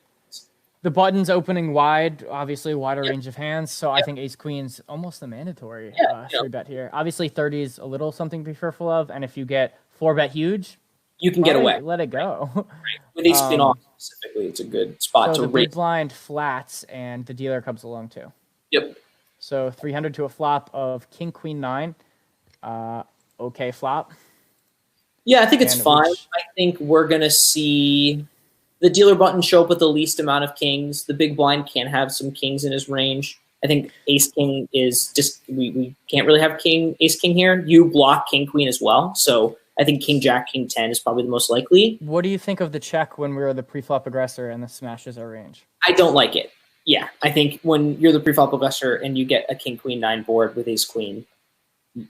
The button's opening wide, obviously wider range of hands. So I think ace queen's almost the mandatory free bet here. Obviously 30 is a little something to be fearful of, and if you get 4-bet huge, you can get away. Let it go. Right. With ace queen off specifically, it's a good spot so to the raise. big blind flats, and the dealer comes along too. Yep. So 300 to a flop of king queen 9. Okay, flop. Yeah, I think it's And fine. which- I think we're going to see the dealer button show up with the least amount of kings. The big blind can't have some kings in his range. I think ace king is just we can't really have king ace king here. You block king queen as well, so I think king jack king 10 is probably the most likely. What do you think of the check when we're the preflop aggressor and the smashes our range? I don't like it. Yeah, I think when you're the preflop aggressor and you get a king queen 9 board with ace queen,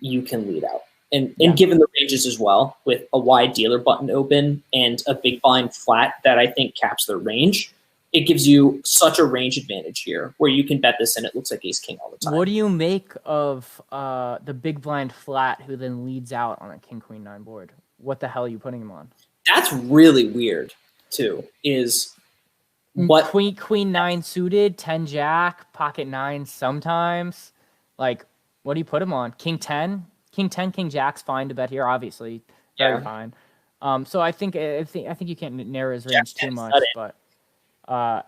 you can lead out. And given the ranges as well, with a wide dealer button open and a big blind flat that I think caps their range, it gives you such a range advantage here where you can bet this and it looks like ace king all the time. What do you make of the big blind flat who then leads out on a king queen 9 board? What the hell are you putting him on? That's really weird too. Is what queen 9 suited, 10 jack, pocket 9 sometimes. Like, what do you put him on? King 10? King 10, king jack's fine to bet here, obviously. Very fine. So I think you can't narrow his range too much, but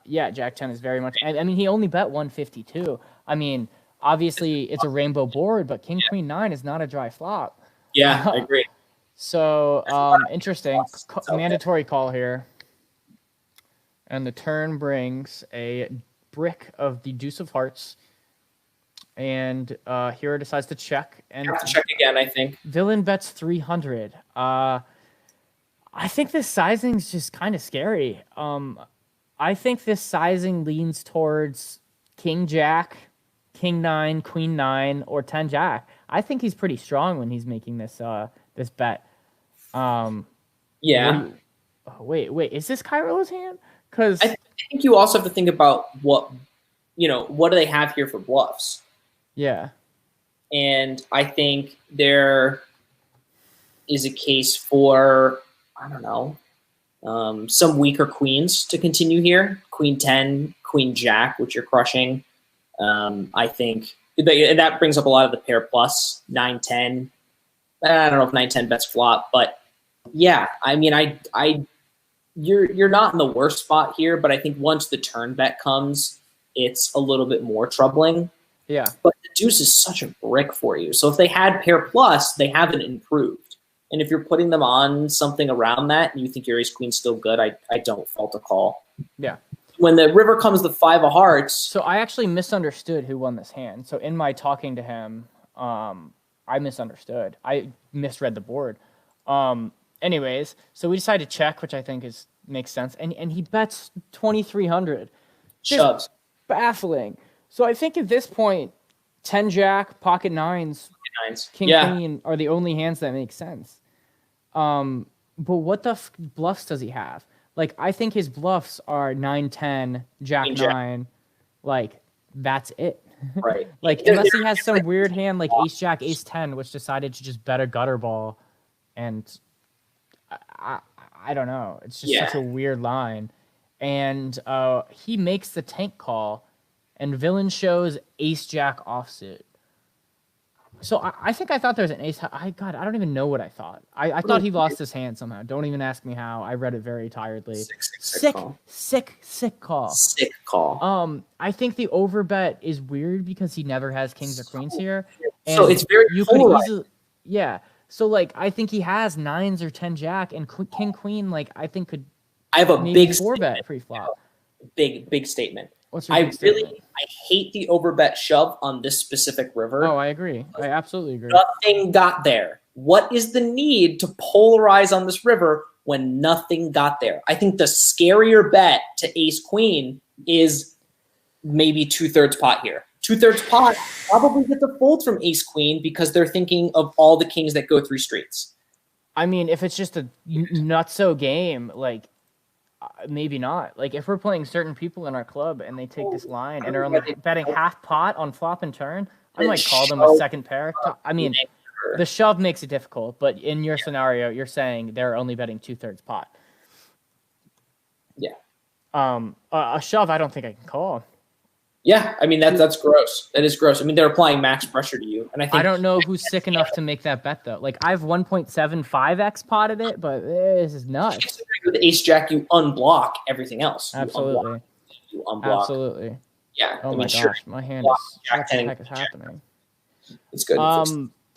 yeah, jack 10 is very much. I mean, he only bet 152. I mean, obviously it's a rainbow board, but king queen 9 is not a dry flop. Yeah, I agree. So interesting. Mandatory call here. And the turn brings a brick of the deuce of hearts. And Hero decides to check. And have to check again, I think. Villain bets 300. I think this sizing's just kind of scary. I think this sizing leans towards king jack, king 9, queen 9, or 10 jack. I think he's pretty strong when he's making this this bet. Yeah. Wait, is this Kyrola's hand? Because I think you also have to think about what do they have here for bluffs? Yeah. And I think there is a case for, I don't know, some weaker queens to continue here. Queen 10, queen jack, which you're crushing. I think that brings up a lot of the pair plus 9-10. I don't know if 9-10 bets flop, but yeah, I mean, you're not in the worst spot here, but I think once the turn bet comes, it's a little bit more troubling. Yeah. But the deuce is such a brick for you. So if they had pair plus, they haven't improved. And if you're putting them on something around that and you think your ace queen's still good, I don't fault a call. Yeah. When the river comes the 5 of hearts. So I actually misunderstood who won this hand. So in my talking to him, I misunderstood. I misread the board. Anyways, so we decided to check, which I think makes sense. And he bets 2,300. Shoves. Baffling. So I think at this point, 10 jack, pocket 9s, king queen are the only hands that make sense. But what the bluffs does he have? Like, I think his bluffs are 9-10, jack 9. Like, that's it. Right. Like, unless he has some weird hand like ace jack, ace 10, which decided to just bet a gutter ball. And I don't know. It's just such a weird line. And he makes the tank call. And villain shows ace jack offsuit. So I think I thought there was an ace. I don't even know what I thought. I thought he lost his hand somehow. Don't even ask me how. I read it very tiredly. Sick call. Sick call. I think the overbet is weird because he never has kings or queens here. And so it's very polarized. So like I think he has 9s or 10 jack and king queen. Like I think could. I have a big 4-bet pre-flop. Big statement. I hate the overbet shove on this specific river. Oh, I agree. I absolutely agree. Nothing got there. What is the need to polarize on this river when nothing got there? I think the scarier bet to ace queen is maybe 2/3 pot here. 2/3 pot probably get the fold from ace queen because they're thinking of all the kings that go through streets. I mean, if it's just a nutso game, like maybe not. Like if we're playing certain people in our club and they take this line and are only betting half pot on flop and turn, I might call them a second pair. I mean, the shove makes it difficult, but in your scenario, you're saying they're only betting 2/3 pot. Yeah. A shove, I don't think I can call. Yeah, I mean that's gross. That is gross. I mean they're applying max pressure to you, and I don't know who's sick enough to make that bet though. Like I have 1.75x potted it, but this is nuts. With ace jack, you unblock everything else. Absolutely. You unblock. Absolutely. Yeah. Oh my gosh, my hand is what the heck is happening? It's good.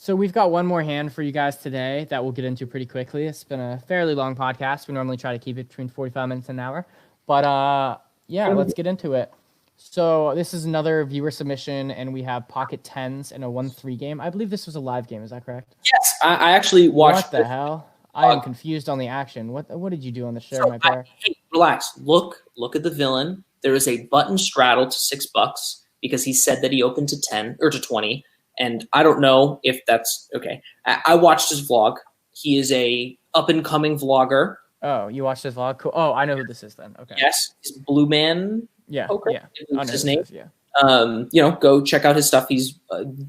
So we've got one more hand for you guys today that we'll get into pretty quickly. It's been a fairly long podcast. We normally try to keep it between 45 minutes and an hour. But yeah, let's get into it. So this is another viewer submission, and we have pocket tens and a 1-3 game. I believe this was a live game. Is that correct? Yes, I actually watched. What the hell? I am confused on the action. What did you do on the show, my pair? Hey, relax. Look at the villain. There is a button straddle to $6 because he said that he opened to 10 or to 20. And I don't know if that's okay. I watched his vlog. He is a up-and-coming vlogger. Oh, you watched his vlog? Cool. Oh, I know who this is then. Okay. Yes, he's Blue Man. Yeah, Poker. yeah. That's his name. Yeah. Go check out his stuff. He's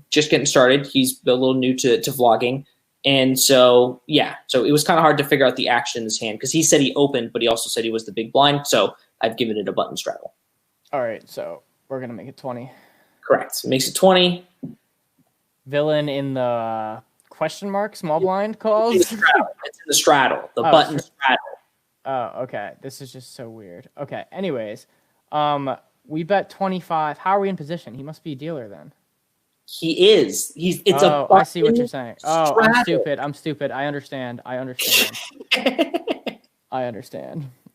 just getting started. He's a little new to vlogging. And so, yeah. So it was kind of hard to figure out the action in his hand because he said he opened, but he also said he was the big blind. So I've given it a button straddle. All right, so we're going to make it 20. Correct. Makes it 20. Villain in the question mark small blind calls. It's in the straddle. The button straddle. Oh, okay. This is just so weird. Okay. Anyways, we bet 25. How are we in position? He must be a dealer then. He is. I see what you're saying. Oh, straddle. I'm stupid. I understand. I understand.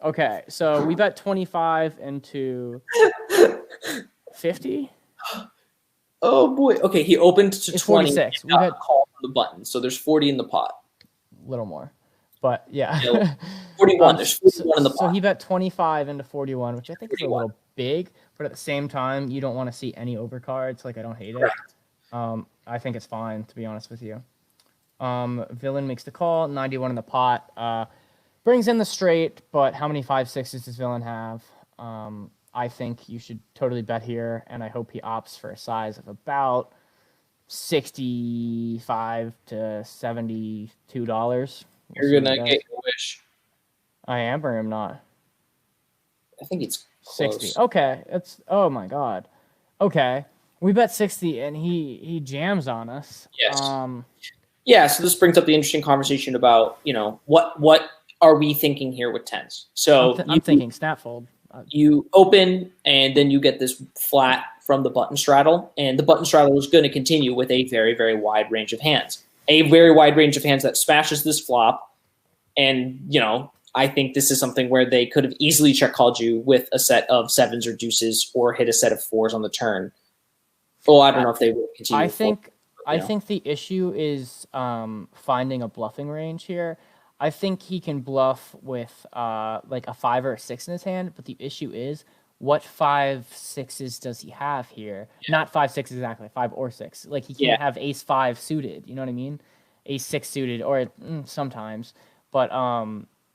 Okay, so we bet 25 into 50. Oh boy. Okay, he opened to It's 20. 46. We got call from the button, so there's 40 in the pot. A little more, but yeah. 41. There's 41 in the pot. So he bet 25 into 41, which I think is a little big, but at the same time, you don't want to see any overcards. Like, I don't hate it. I think it's fine, to be honest with you. Villain makes the call. 91 in the pot. Brings in the straight, but how many 5-6s does Villain have? I think you should totally bet here, and I hope he opts for a size of about $65 to $72. You're gonna get your wish. I am, or am not. I think it's close. 60. Okay, oh my god. Okay, we bet 60, and he jams on us. Yes. Yeah. So this brings up the interesting conversation about what are we thinking here with tens? So I'm thinking snap fold. You open, and then you get this flat from the button straddle, and the button straddle is going to continue with a very, very wide range of hands. A very wide range of hands that smashes this flop, and, I think this is something where they could have easily check called you with a set of sevens or deuces or hit a set of fours on the turn. Well, I don't know if they will continue. I think the issue is finding a bluffing range here. I think he can bluff with like a 5 or a 6 in his hand, but the issue is what 5-6s does he have here? Yeah. Not 5-6 exactly, 5 or 6. Like he can't have ace 5 suited. You know what I mean? Ace 6 suited, or sometimes. But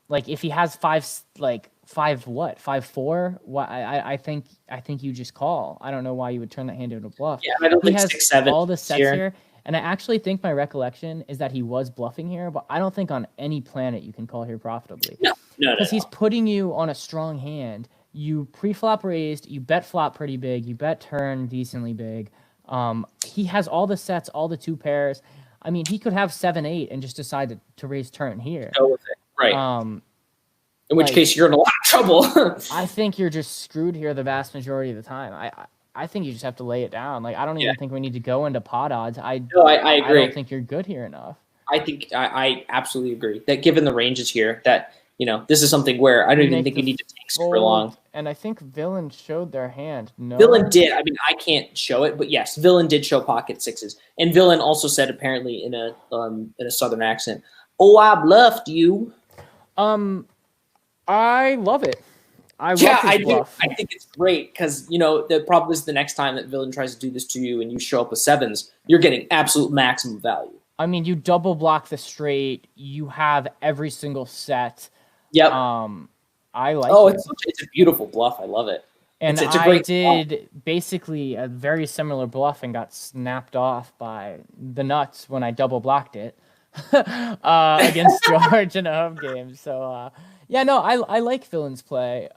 like if he has 5, like 5-4? What I think you just call. I don't know why you would turn that hand into a bluff. Yeah, I don't think 6-7 all the sets here. And I actually think my recollection is that he was bluffing here, but I don't think on any planet you can call here profitably. No. Because he's putting you on a strong hand. You pre-flop raised, you bet flop pretty big, you bet turn decently big. He has all the sets, all the 2 pairs. I mean, he could have 7-8 and just decide to raise turn here. Go with it. Right. In which case you're in a lot of trouble. I think you're just screwed here the vast majority of the time. I think you just have to lay it down. Like, I don't even think we need to go into pot odds. I agree. I don't think you're good here enough. I think I absolutely agree that given the ranges here, that this is something where I don't even think you need to take super long. And I think Villain showed their hand. No, Villain did. I mean, I can't show it, but yes, Villain did show pocket 6s, and Villain also said apparently in a southern accent, "Oh, I bluffed you." I love it. I do. I think it's great because, the problem is the next time that Villain tries to do this to you and you show up with 7s, you're getting absolute maximum value. I mean, you double block the straight. You have every single set. Yep. I like it. It's a beautiful bluff. I love it. And it's a great did basically a very similar bluff and got snapped off by the nuts when I double blocked it against George in a home game. So, I like Villain's play.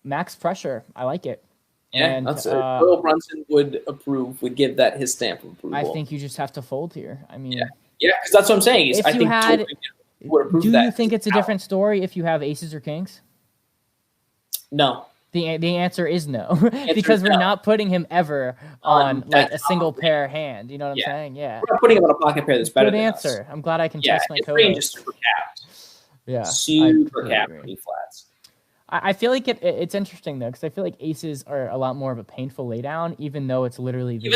Max pressure. I like it. Yeah, and, that's it. Earl Brunson would give that his stamp of approval. I think you just have to fold here. I mean, yeah, because that's what I'm saying. Do you think it's a different story if you have aces or kings? No. The answer is no, because we're not putting him ever on like a single pair hand. You know what I'm saying? Yeah. We're not putting him on a pocket pair that's better Good than answer. us. I'm glad I can test my his code. range is super capped. Yeah. Super capped for flats. I feel like it's interesting though, because I feel like aces are a lot more of a painful laydown, even though it's literally the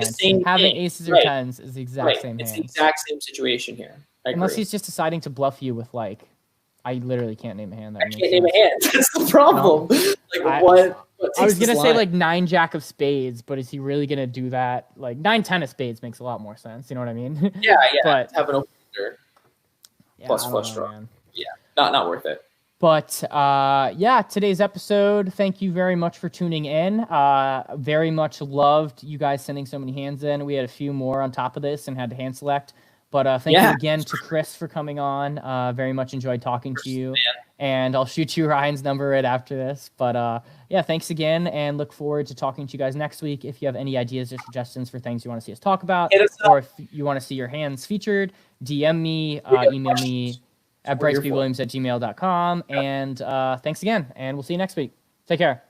same hand. Having aces or tens is the exact same hand. It's the exact same situation here. Unless he's just deciding to bluff you with like, I literally can't name a hand. I can't name a hand. That's the problem. No. Like what I was gonna say like 9 jack of spades, but is he really gonna do that? Like 9 10 of spades makes a lot more sense. You know what I mean? Yeah. But have an opener plus flush draw. Yeah, not worth it. But today's episode, thank you very much for tuning in. Very much loved you guys sending so many hands in. We had a few more on top of this and had to hand select. But thank you again to Chris for coming on. Very much enjoyed talking to you. And I'll shoot you Ryan's number right after this. But thanks again, and look forward to talking to you guys next week. If you have any ideas or suggestions for things you want to see us talk about, or if you want to see your hands featured, DM me, email me at brycebwilliams@gmail.com. And thanks again, and we'll see you next week. Take care.